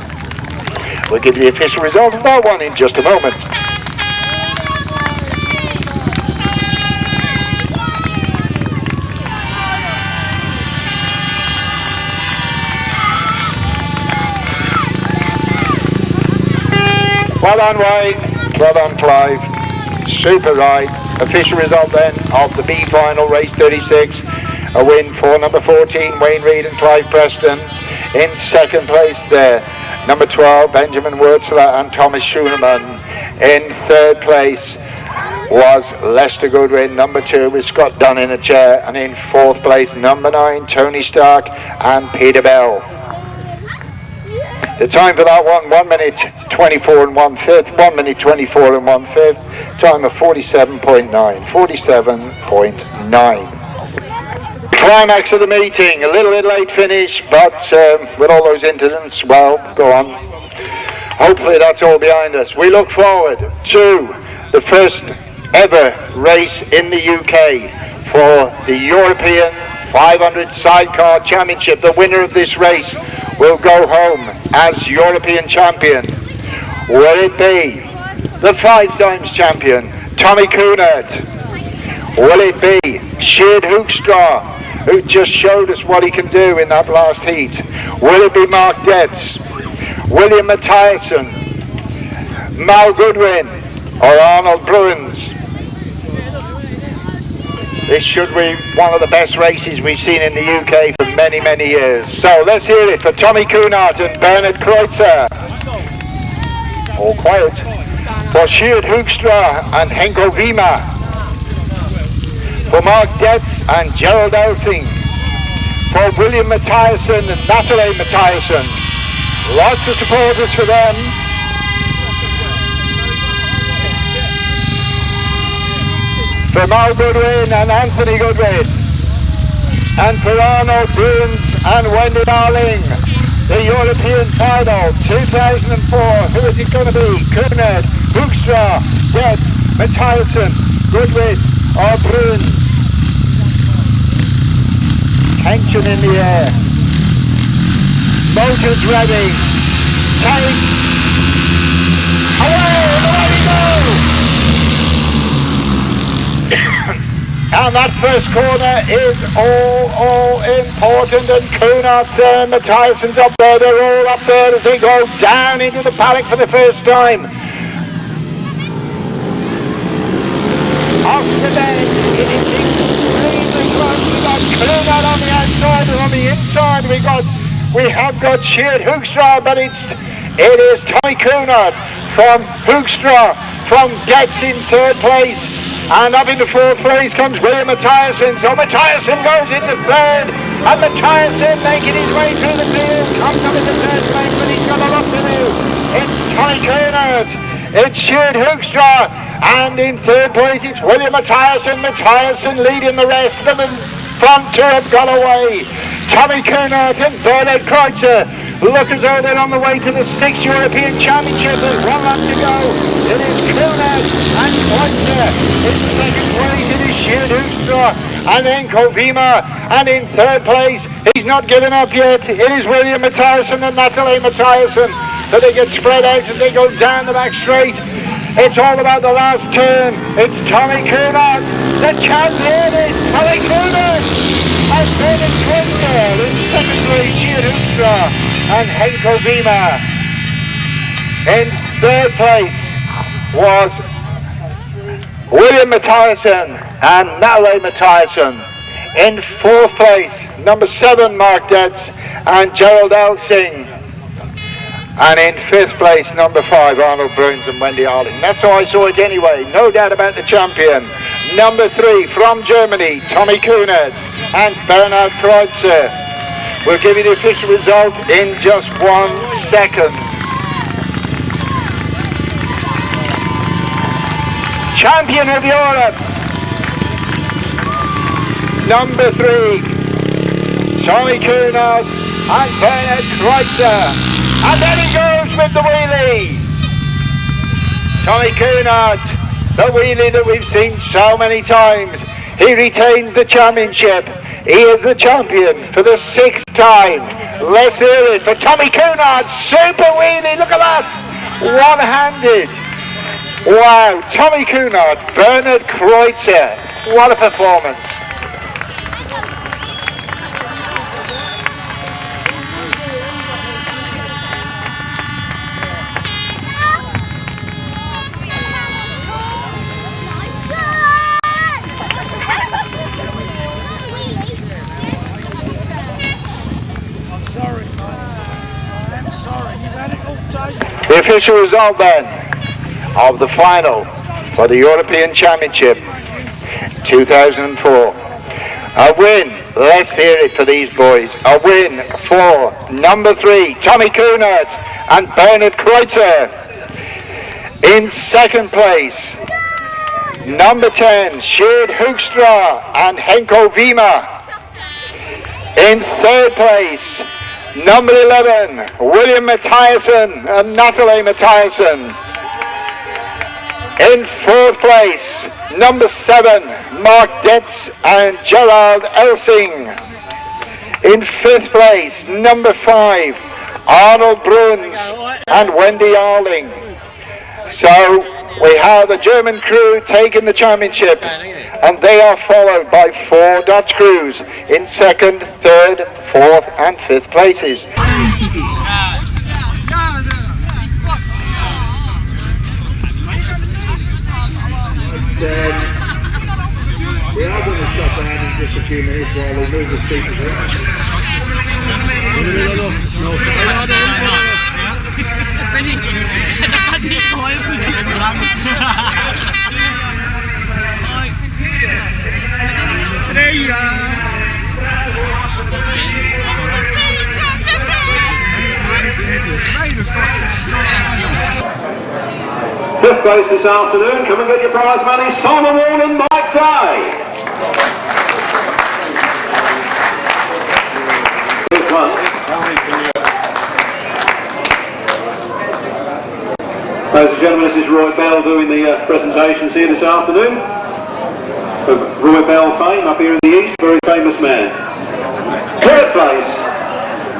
We'll give you the official result of that one in just a moment. Well done, Wayne. Well done, Clive. Super ride. Official result then of the B final, race 36. A win for number 14, Wayne Reed and Clive Preston. In 2nd place there, number 12, Benjamin Wuertzler and Thomas Schoenemann. In 3rd place was Lester Goodwin. Number 2 was Scott Dunn in a chair. And in 4th place, number 9, Tony Starke and Peter Bell. The time for that one, 1 minute 24 and 1/5, 1 minute 24 and 1/5, time of 47.9, 47.9. Climax of the meeting, a little bit late finish, but with all those incidents, well, go on. Hopefully that's all behind us. We look forward to the first ever race in the UK for the European 500 Sidecar Championship. The winner of this race will go home as European champion. Will it be the 5 times champion, Tommy Kunert? Will it be Tjeerd Hoekstra, who just showed us what he can do in that last heat? Will it be Mark Detz, William Matthijssen, Mal Goodwin, or Arnold Bruins? This should be one of the best races we've seen in the UK for many, many years. So let's hear it for Tommy Kunert and Bernhart Kreuzer. All quiet. For Tjeerd Hoekstra and Henk Auwema. For Mark Detz and Gerard Eelsing. For William Matthijssen and Natalie Matthijssen. Lots of supporters for them. For Mal Goodwin and Anthony Goodwin. And for Arnold, Bruins and Wendy Arling. The European final 2004. Who is it going to be? Kunert, Hoekstra, Detz, Matthijssen, Goodwin or Bruins? Tension in the air. Motors ready. Take. Away we go! And that first corner is all important, and Kunert's there, Matthijssen's up there, they're all up there as they go down into the paddock for the first time. Off the bend, it is extremely close. We got Kunert on the outside, and on the inside we have got Tjeerd Hoekstra, but it is Tommy Kunert from Hoekstra from Detz in third place, and up into fourth place comes Matthijssen. So Matthijssen goes into third, and Matthijssen making his way through the field comes up into third place, but he's got a lot to do. It's Tommy Kunert, it's Tjeerd Hoekstra, and in third place it's Matthijssen. Matthijssen leading the rest of the front two have got away. Tommy Kunert and Bernhart Kreuzer look as though they're on the way to the 6th European Championship. There's one lap to go. It is Kunert and Kreuzer. In second place it is Tjeerd Hoekstra and Henk Auwema. And in third place, he's not given up yet, it is Matthijssen and Natalie Matthijssen. So they get spread out as they go down the back straight. It's all about the last turn. It's Tommy Kunert, the champion is Tommy Kunert. And Bennett Kreuzer in second place, Tjeerd Hoekstra and Henk Auwema. In third place was Matthijssen and Natalie Matthijssen. In fourth place, number 7, Detz and Gerard Eelsing. And in fifth place, number 5, Arnold, Bruins and Wendy, Arling. That's how I saw it anyway, no doubt about the champion. Number 3 from Germany, Tommy Kunert and Bernhard Kreuzer. We'll give you the official result in just 1 second. Champion of Europe, number 3, Tommy Kunert and Bernhard Kreuzer. And then he goes with the wheelie. Tommy Kunert, the wheelie that we've seen so many times. He retains the championship. He is the champion for the 6th time. Let's hear it for Tommy Kunert. Super wheelie, look at that. One-handed. Wow, Tommy Kunert, Bernhard Kreuzer. What a performance. The official result then of the final for the European Championship 2004. A win, let's hear it for these boys. A win for number 3, Tommy Kunert and Bernhard Kreuzer. In second place, number 10, Tjeerd Hoekstra and Henk Auwema. In third place, number 11, Matthijssen and Natalie Matthijssen. In fourth place, number 7, Detz and Gerard Eelsing. In fifth place, number 5, Arnold, Bruins and Wendy, Arling. So we have the German crew taking the championship, and they are followed by 4 Dutch crews in second, third, fourth and fifth places. We are going to stop down in just a few minutes while we move the speakers around. Das hat nicht geholfen. Fifth place this afternoon, come and get your prize money, Simon Wall and Mike Day. Good one. Ladies and gentlemen, this is Roy Bell doing the presentations here this afternoon. Of Roy Bell fame up here in the east, very famous man. Third place,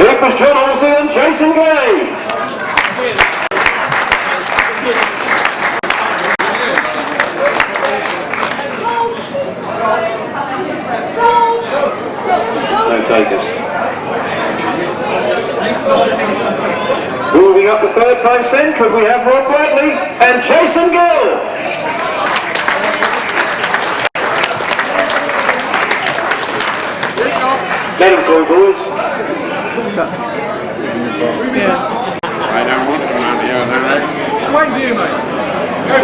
here was John Olsen and Jason Gray. No takers. Moving up to third place then, could we have Rob Bradley and Jason Gill? Let him go, boys. I don't want one on the other, right? White view, mate.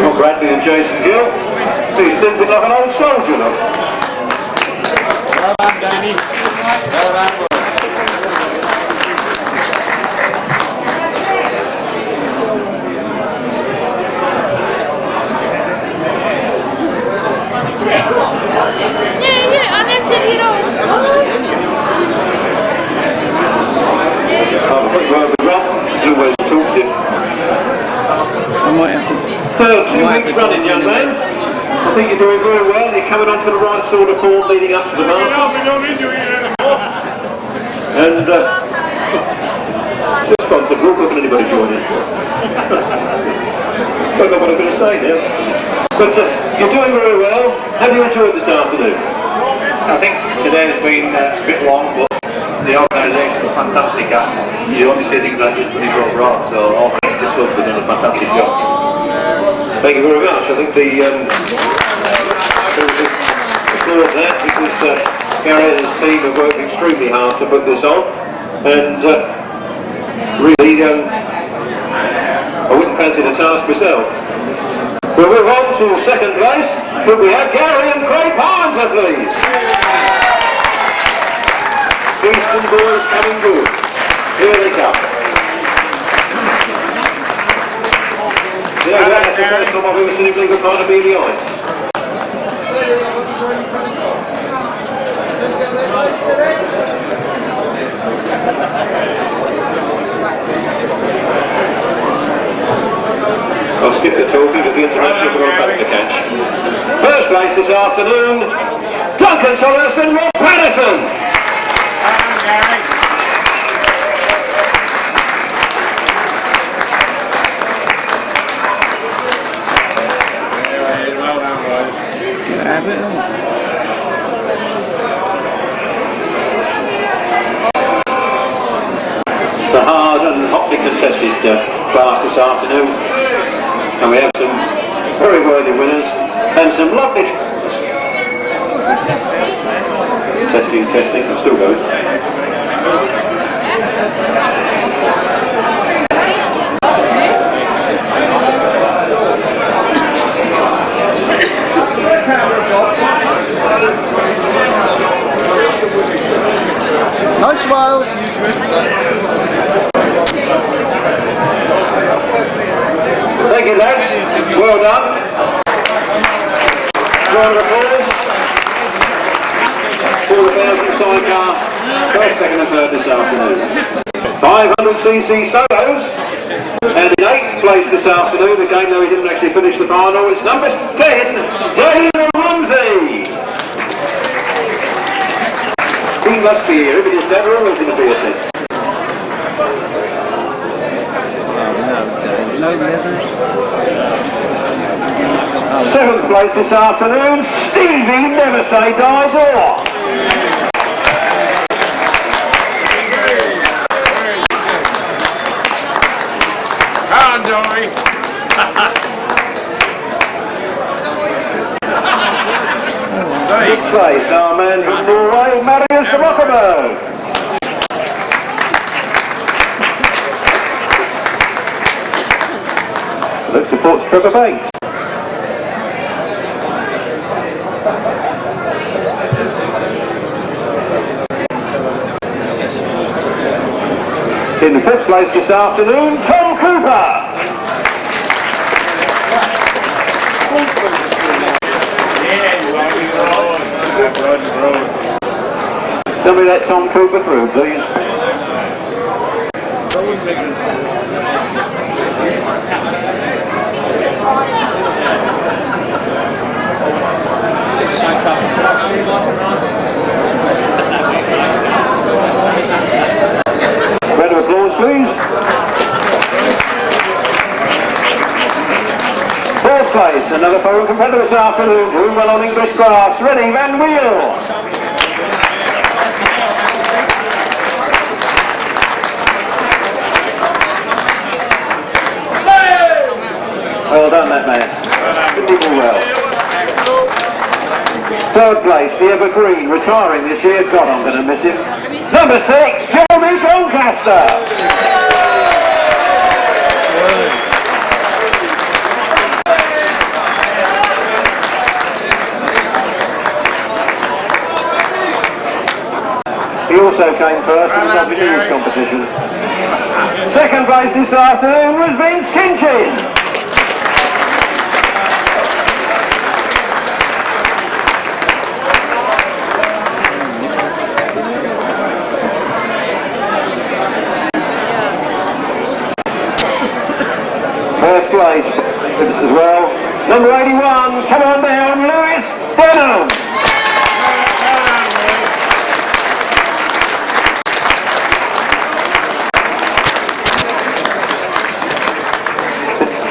Rob Bradley and Jason Gill. He's living like an old soldier, look. Well done, Danny. Well done. Third, 2 weeks running, young man. I think you're doing very well. You're coming onto the right sort of form leading up to the Masters. And just responsible, look at anybody joining. Don't know what I'm going to say now. But you're doing very well. Have you enjoyed this afternoon? I think today's been a bit long, but the organisation was fantastic. You only see things like this when you go abroad, so all the clubs have done a fantastic job. Thank you very much. I think the applaud there because Gary and his team have worked extremely hard to put this on, and really I wouldn't fancy the task myself. We'll move on to second place. Could we have Gary and Craig Barnes, please? Eastern boys coming good. Here they come. Yeah, that's the first time I've ever seen him leave a kind of be behind. I'll skip the talking because the international will go back to catch. First place this afternoon, Duncan Solis and Rob Patterson. The hard and hotly contested class this afternoon, and we have some very worthy winners and some lovely testing, I'm still going. Nice smile. Thank you, lads. Well done. Round of applause for the European Sidecar, first, second and third this afternoon. 500cc solos, and in 8th place this afternoon, again though he didn't actually finish the final, it's number 10, Dave Ramsey. He must be here, if it is never always going to be a thing. Seventh place this afternoon, Stevie Never Say Die Door. Come on, Dory. Sixth place, our man from Norway, Marius Rockenberg. That supports Trevor Bates. In the fifth place this afternoon, Tom Cooper. Somebody let Tom Cooper through, please. fourth place, another foreign competitor this afternoon, doing well on English grass, ready, Van Wheel. Well done, that man. Did well. Third place, the Evergreen, retiring this year. God, I'm going to miss him. Number 6, Tommy Kunert. He also came first in the WD's competition. Second place this afternoon was Vince Kinchin. First place as well. Number 81, come on down, Lewis Bennett.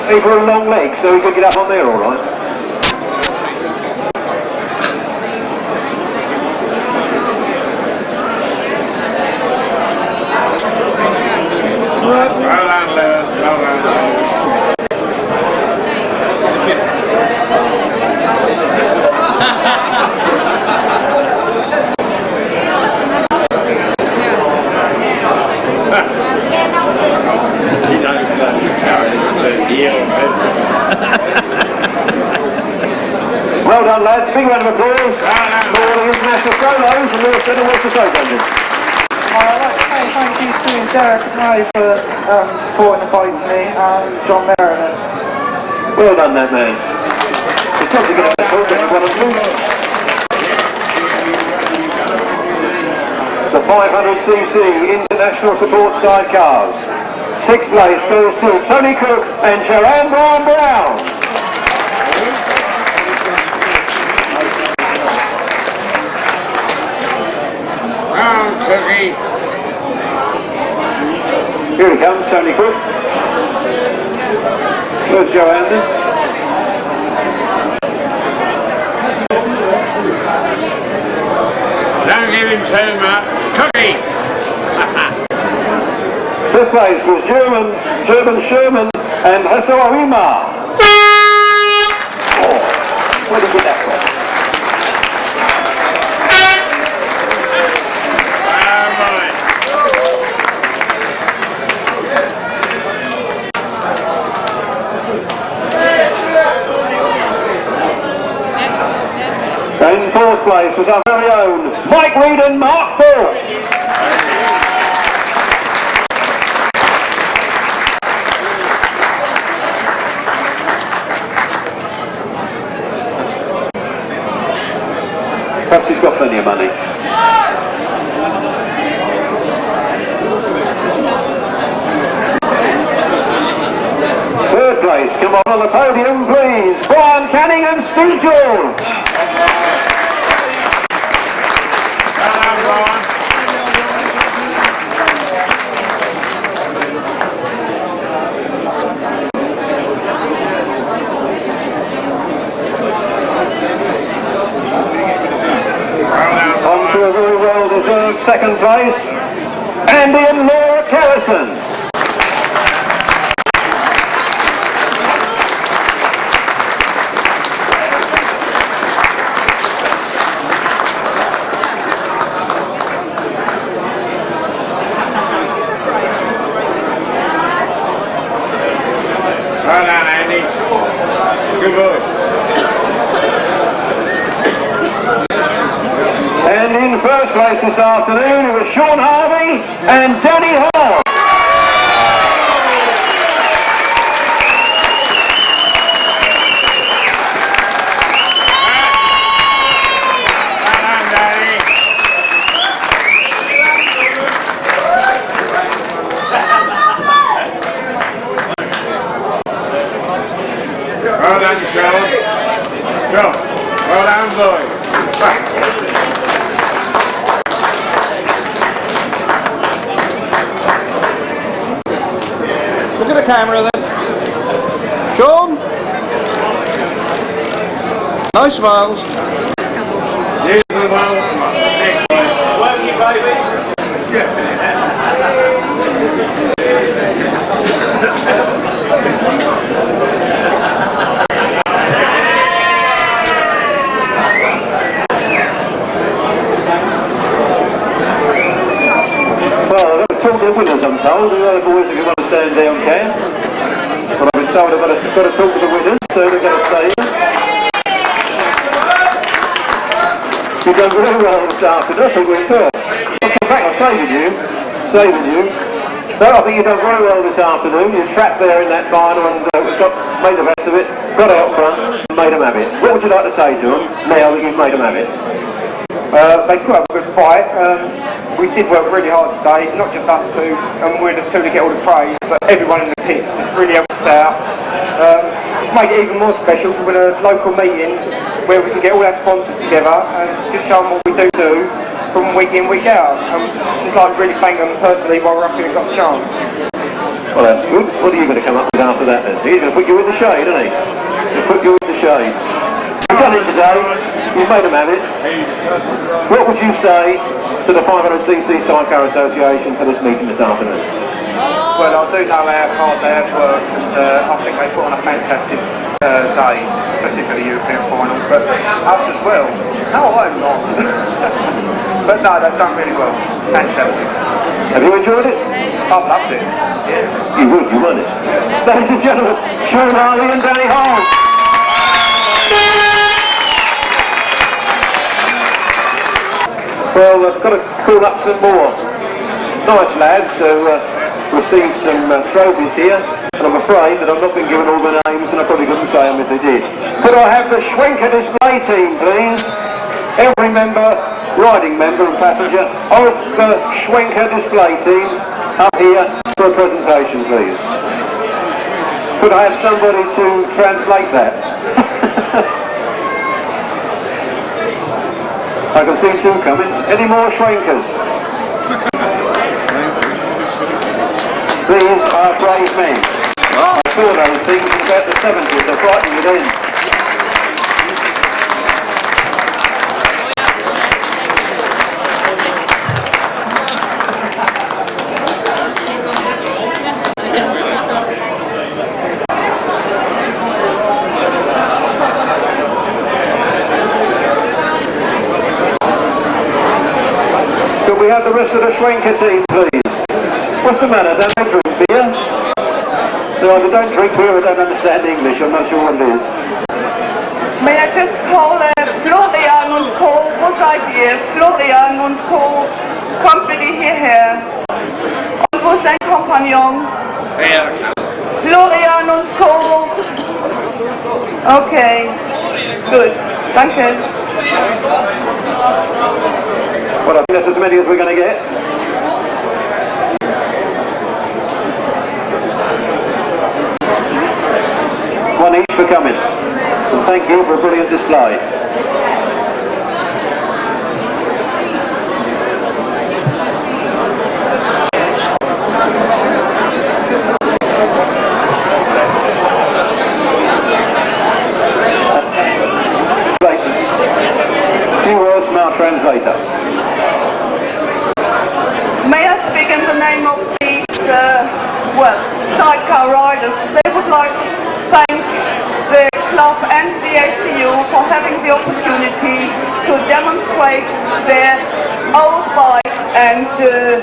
He for a long leg, so he could get up on there all right. Well done, Lewis. Well done. Well done, lads. Big round of applause for the international solos and Lewis Bennett with the solos engine. I'd like to say thank you to Derek May for supporting the fight to me and John Merriman. Well done, that man. It's tough to get a talk when you've got a blue. The 500cc International Support Sidecars. Sixth place goes to Tony Cook and Gerard Brown. Cookie. Here he comes, Tony Cook. There's Joanne. Don't give him too much. Cookie. Fifth place was German Sherman and Auwema. Oh, where did we get that from? In fourth place was our very own Mike Reed and Mark Ford. Perhaps he's got plenty of money. Third place, come on the podium please, Brian Canning and Steve George. On to a very well-deserved second place, Andy and Laura Kellison. Well done, Andy. Good boy. And in first place this afternoon, it was Sean Harvey and Danny Hall. Well done, Joe. Joe, well done, boy. Look at the camera then. Sean? Nice smiles. Working, baby. Well, I've got to talk to the winners, I'm told. The other boys, if you want to stand down, can. But I've been told I've got to talk to the winners, so they've got to stay here. You've done very well this afternoon, that's a good call. I'll come back, I'm saving you. So I think you've done very well this afternoon. You trapped there in that final and made the rest of it, got out front and made them have it. What would you like to say to them now that you've made them have it? They could have a good fight. We did work really hard today, not just us two, and we're the two to get all the praise, but everyone in the pit just really helped us out. It's made it even more special to win a local meeting where we can get all our sponsors together and just show them what we do from week in, week out. Just like really thank them personally while we're up here and got the chance. Well, that's good. What are you going to come up with after that then? He's going to put you in the shade, isn't he? He'll put you in the shade. You've done it today. You've made them have it. What would you say to the 500cc Sidecar Association for this meeting this afternoon? Well, I do know how hard they have worked, and I think they put on a fantastic day, especially for the European final, but us as well. No, I'm not. But no, they've done really well. Fantastic. Have you enjoyed it? I've loved it. Yeah. You would, you won it. Ladies and gentlemen, Gerard, Arling and Danny Hall. Well, I've got to call up some more nice lads to receive some trophies here, and I'm afraid that I've not been given all the names, and I probably couldn't say them if they did. Could I have the Schwenker display team, please? Every member, riding member and passenger of the Schwenker display team up here for a presentation, please. Could I have somebody to translate that? I can see two coming. Any more Schwenkers? These are brave men. I saw those things in about the 70s. They're frightening you then. Could we have the rest of the Schwenker team, please? What's the matter? They don't drink beer? They either don't drink beer or don't understand English. I'm not sure what it is. May I just call Florian und Co. Wo seid ihr? Florian und Co. Kommt bitte hierher. Und wo ist dein Kompagnon? Florian und Co. Okay. Gut. Danke. Well, I think that's as many as we're going to get. One each for coming. And thank you for a brilliant display. Few words from our translator. May I speak in the name of these, sidecar riders? They would like to thank the club and the ACU for having the opportunity to demonstrate their old bikes and to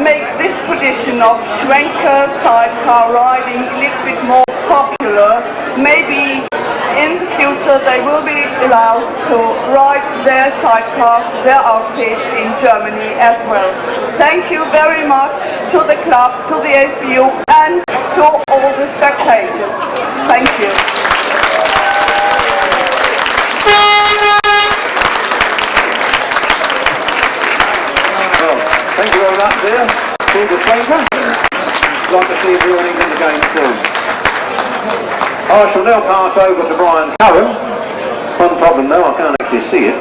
make this tradition of Schwenker sidecar riding a little bit more popular. Maybe in the future they will be allowed to ride their sidecars, their outfits in Germany as well. Thank you very much to the club, to the ACU and to all the spectators. Thank you. Well, thank you very much there. See the Schwenker. I'd like to see you running in the game soon. I shall now pass over to Brian's Curran. One problem though, I can't actually see it.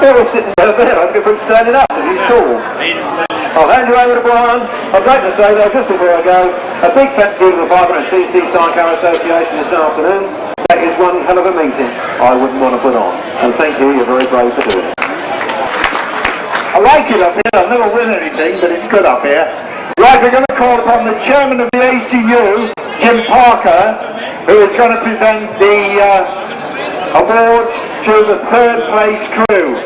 They're all sitting over there, I'm going to put standing up, because he's tall. I'll hand you over to Brian. I'd like to say though, just before I go, a big thank you to the 500cc Sidecar Association this afternoon. That is one hell of a meeting I wouldn't want to put on. And thank you, you're very brave for doing it. I like it up here, I've never win anything, but it's good up here. Right, we're going to call upon the chairman of the ACU, Jim Parker, who is going to present the awards to the third place crew.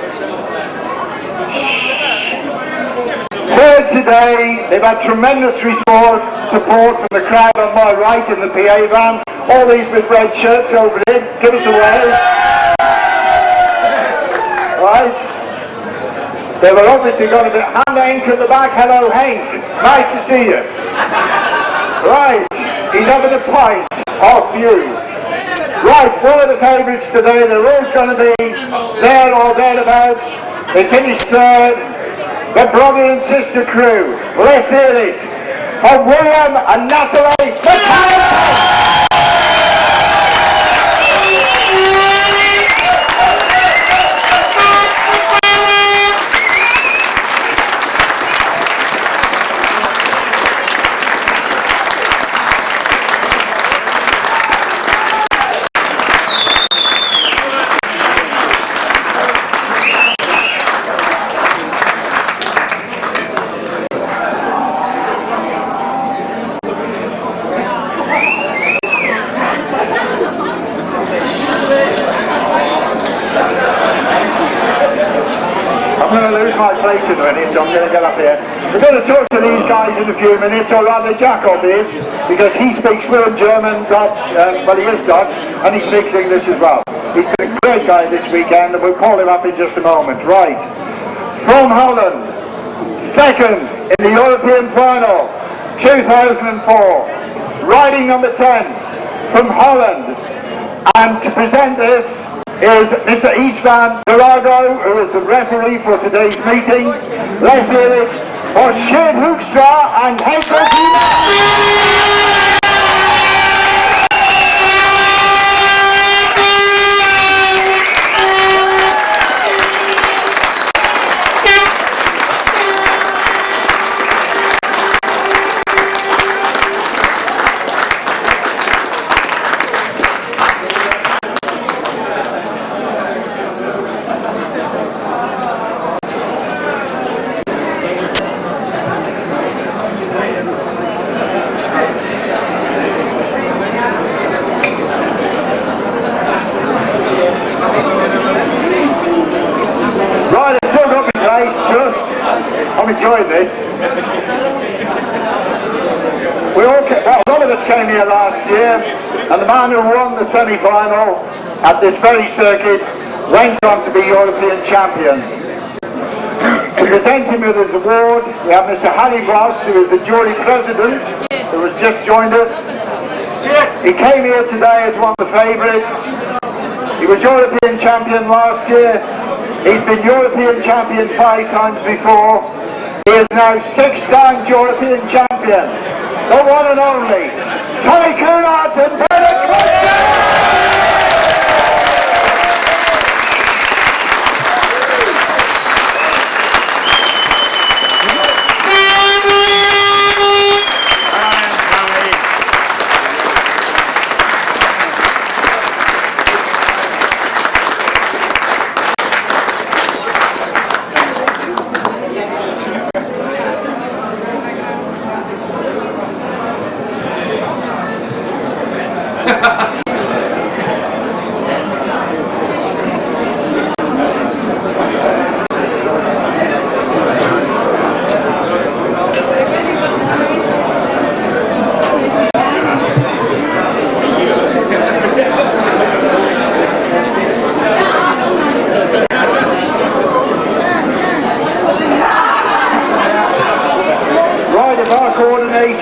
Third today, they've had tremendous support from the crowd on my right in the PA van. All these with red shirts over here, give us a wave. Right. They were obviously going to be Henk at the back. Hello Henk, nice to see you. Right, he's having a pint off you. Right, one of the favourites today, they're all going to be there or thereabouts. They finished third, the brother and sister crew. Let's hear it from William and Natalie Matthijssen. In a minute, so I'm going to get up here. We're going to talk to these guys in a few minutes, or rather Jacob is, because he speaks fluent German, Dutch, well he is Dutch, and he speaks English as well. He's been a great guy this weekend, and we'll call him up in just a moment. Right, from Holland, second in the European final, 2004, riding number 10 from Holland, and to present this is Mr. Istvan Durago, who is the referee for today's meeting. Let's hear it for Tjeerd Hoekstra and Henk. I'm enjoying this. A lot of us came here last year, and the man who won the semi-final at this very circuit went on to be European champion. To present him with his award, we have Mr. Harry Ross, who is the jury president, who has just joined us. He came here today as one of the favourites. He was European champion last year. He's been European champion 5 times before. He is now 6 times European champion. The one and only Tommy Kunert and Bennett.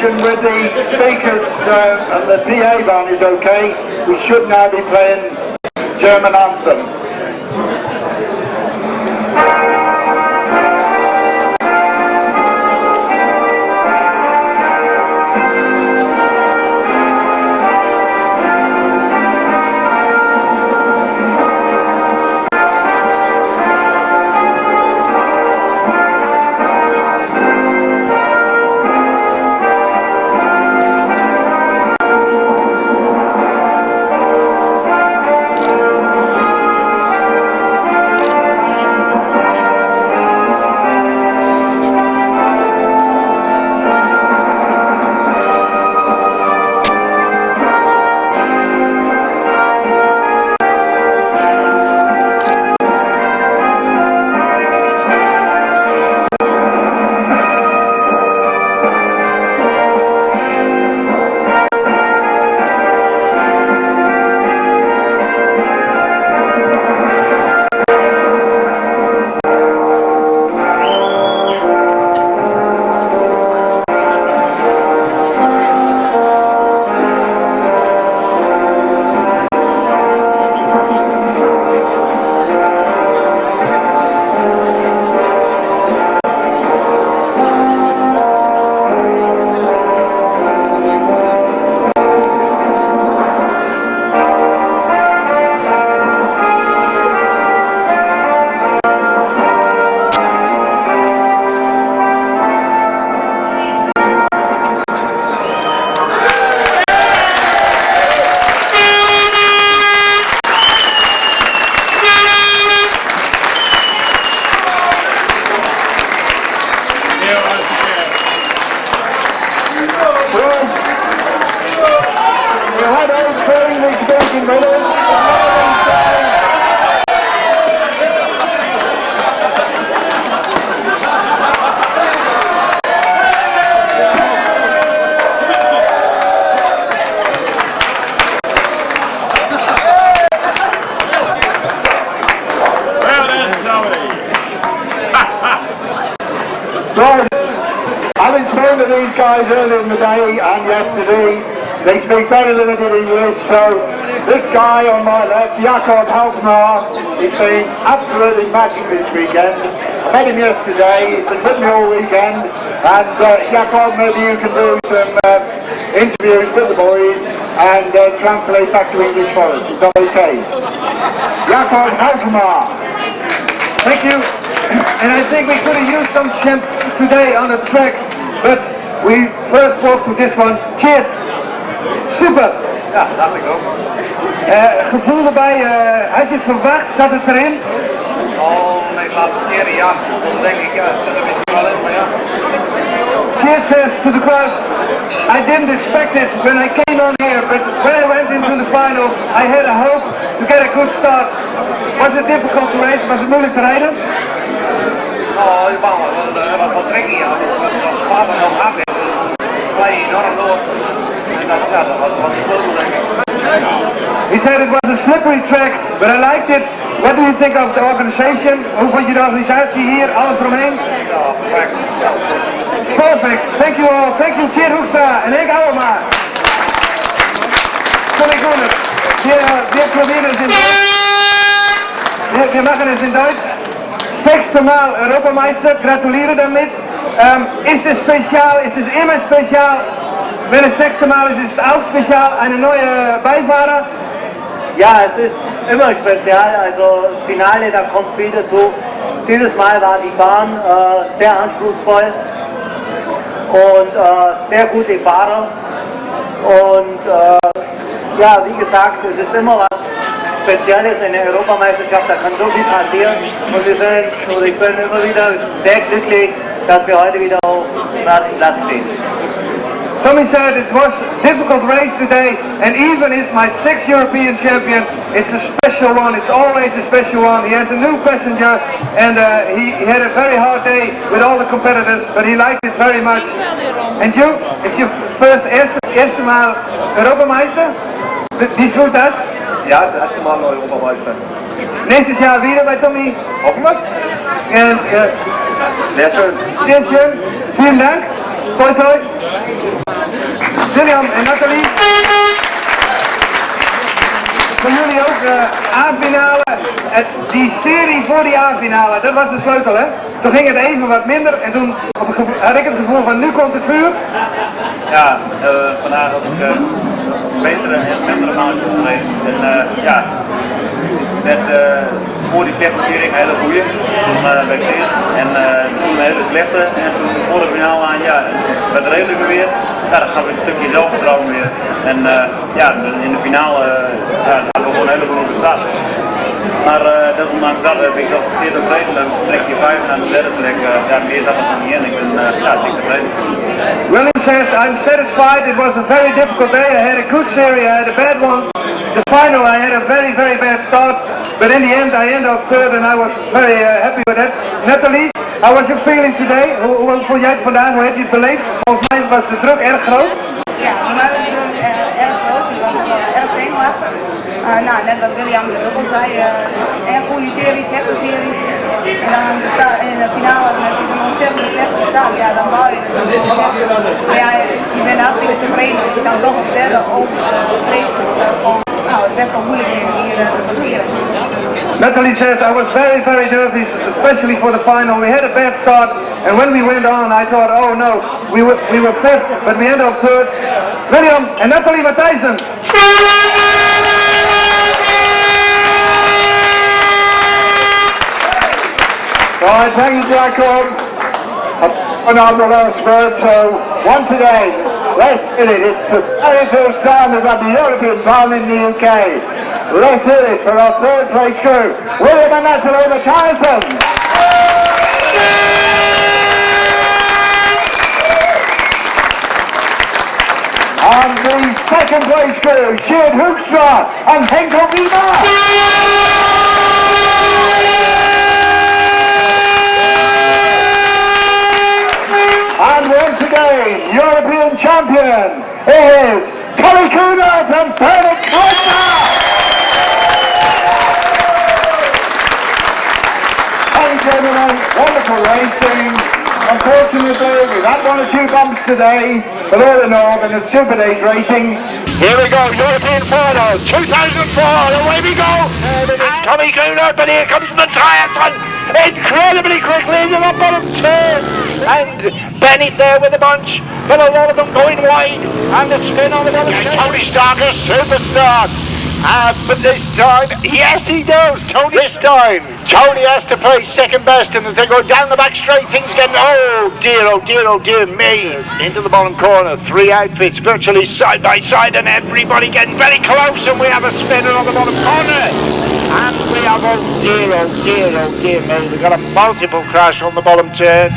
With the speakers and the PA band is okay, we should now be playing German anthem. 14 minutes. Right, having spoken to these guys earlier in the day and yesterday, they speak very limited English, so this guy on my left, Jakob Hoekstra, he's been absolutely magic this weekend. I met him yesterday, he's been with me all weekend, and Jakob, maybe you can do some interviews with the boys and translate back to English for us. Is that okay? Jakob Hoekstra. Thank you. And I think we could have used some champ today on the track, but we first walked to this one. Tjeerd, super! Ja, dacht ik ook. Gevoel erbij, had je het verwacht? Zat het erin? Oh, nee, laatste serie, ja. Dan denk ik, ja, dat is wel in, maar ja. Tjeerd says to the crowd, I didn't expect it when I came on here, but when I went into the final, I had a hope to get a good start. Was it difficult to race? Was het moeilijk te rijden? Oh, het was wat tricky, ja. Het was zwaar en nog hard. Play enorm door. En dat was wat sleutel, denk ik. He said it was a slippery track, but I liked it. What do you think of the organization? Hoe vond je de organisatie hier, alles eromheen? Ja, perfect. Perfect. Thank you all. Thank you, Tjeerd Hoekstra en Henk Auwema. Tommy Kunert. Wir probieren es in Deutsch. Wir machen es in Deutsch. 6. Mal Europameister, gratuliere damit. Ist es spezial? Ist es immer spezial? Wenn es 6. Mal ist, ist es auch spezial? Eine neue Beifahrer? Ja, es ist immer spezial. Also Finale, da kommt viel dazu. Dieses Mal war die Bahn sehr anspruchsvoll und sehr gute Fahrer. Und ja, wie gesagt, es ist immer was Spezielles in der Europameisterschaft, da kann so viel passieren und ich bin immer wieder sehr glücklich, dass wir heute wieder auf dem ersten Platz stehen. Tommy said it was a difficult race today, and even it's my 6th European champion, it's a special one, it's always a special one. He has a new passenger, and he had a very hard day with all the competitors, but he liked it very much. And you, it's your eerste Mal Europameister? Wie gut das? Ja, das erste Mal Europameister. Nächstes Jahr wieder bei Tommy? Hoffentlich. Und Sehr schön. sehr schön. Vielen Dank. Toi toi. William en Natalie. Voor jullie ook A-finale. Die serie voor die A-finale, dat was de sleutel, hè? Toen ging het even wat minder en toen had ik het gevoel van nu komt het vuur. Ja, vandaag had ik betere en mindere maanden gereden. En ja, net voor die klassificering een hele goede, toen bij Gert en toen een hele slechte en toen voor de finale aan, ja, werd redelijk weer. Ja, dan gaf ik een stukje zelfvertrouwen weer. En ja, in de finale ja, hadden we gewoon een hele goede start. Maar desondanks dat heb ik dat verkeerd tevreden. Dan trek je 5 naar de derde plek. Ja, meer zat het niet in. Ik ben ja, dik tevreden. William says, I'm satisfied. It was a very difficult day. I had a good series, I had a bad one. The final, I had a very, very bad start. But in the end, I ended up third and I was very happy with that. Natalie, how was your feeling today? Hoe vond jij het vandaag? Hoe heb je het beleefd? Volgens mij was de druk erg groot. Ja, voor mij was de druk erg groot. Ik was erg zenuwachtig. Nou, net wat William ook al zei, erg goede serie, slechte serie. En dan in de finale met een ontzettend slechte start, ja, dan bouw je het. Maar ja, je bent hartstikke tevreden, dus je kan toch nog verder overstreven. Nou, het is best wel moeilijk hier te passeren. Natalie says, I was very, very nervous, especially for the final. We had a bad start, and when we went on, I thought, oh no, we were fifth, but we ended up third. William and Natalie Matthijssen. Right, thank you, Jacob. On the last word, so once again, let's hit it. It's the very first time we've had the European final in the UK. Let's hit it for our third place crew, William and Natalie Matthijssen. And the second place crew, Tjeerd, Hoekstra and Henk. And once again, European champion is Tommy Kunert and Kreuzer. Thanks everyone, wonderful racing. Unfortunately, we've had one or two bumps today, but all in all, in a Super 8 racing. Here we go, European final, 2004, away we go. And it's Tommy Kunert, but here comes Matthijssen incredibly quickly into the bottom turn. And Bennett there with a bunch, but a lot of them going wide. And the spin on the bottom turn. Tony Starke, superstar. But this time, yes he does, Tony. This time, Tony has to play second best, and as they go down the back straight, things get, oh dear me. Into the bottom corner, three outfits virtually side by side, and everybody getting very close, and we have a spinner on the bottom corner. And we have, oh dear me, we've got a multiple crash on the bottom turn.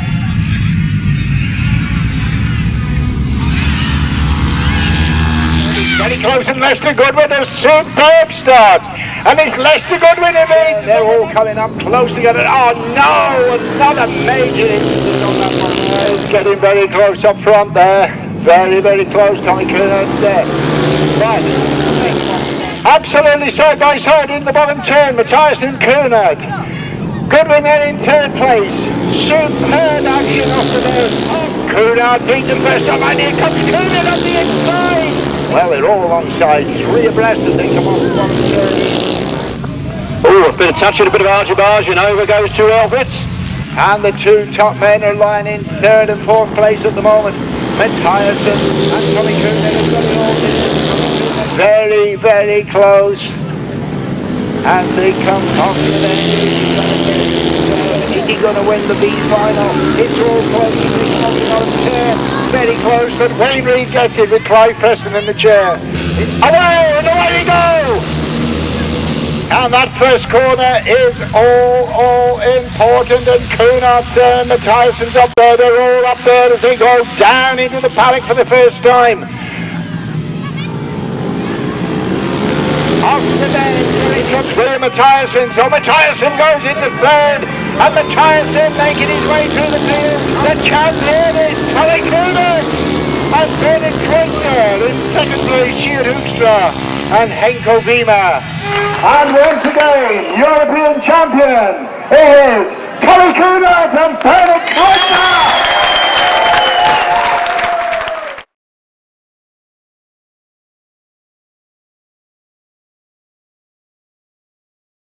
Very close, and Lester Goodwin, a superb start. And it's Lester Goodwin who leads. They're all coming up close together. Oh no, another major incident on that one. It's getting very close up front there. Very close, Tommy Kunert's there. Right. Absolutely side by side in the bottom turn, Matthijssen and Kunert. Goodwin then in third place. Superb action off the there. Kunert beat them first time, and here comes Kunert on the inside. Well, they're all alongside, three abreast as they come off the bottom turn. Oh, a bit of touch and a bit of argy-bargy, and over goes two outfits. And the two top men are lying in third and fourth place at the moment. Matthijssen and Tommy Kunert have got it all very close. And they come confident. Is he going to win the B final? It's all close. Very close, but Wayne Reed gets it with Clive Preston in the chair. Away we go! And that first corner is all important, and Kunert's there, Matthijssen's up there, they're all up there as they go down into the paddock for the first time. Off the bench, here he comes William Matthijssen, so Matthijssen goes into third, and Matthijssen making his way through the field. The champion is Tommy Kunert, and Bernhart Kreuzer in second place, Tjeerd, Hoekstra and Henk. And once again, European champion is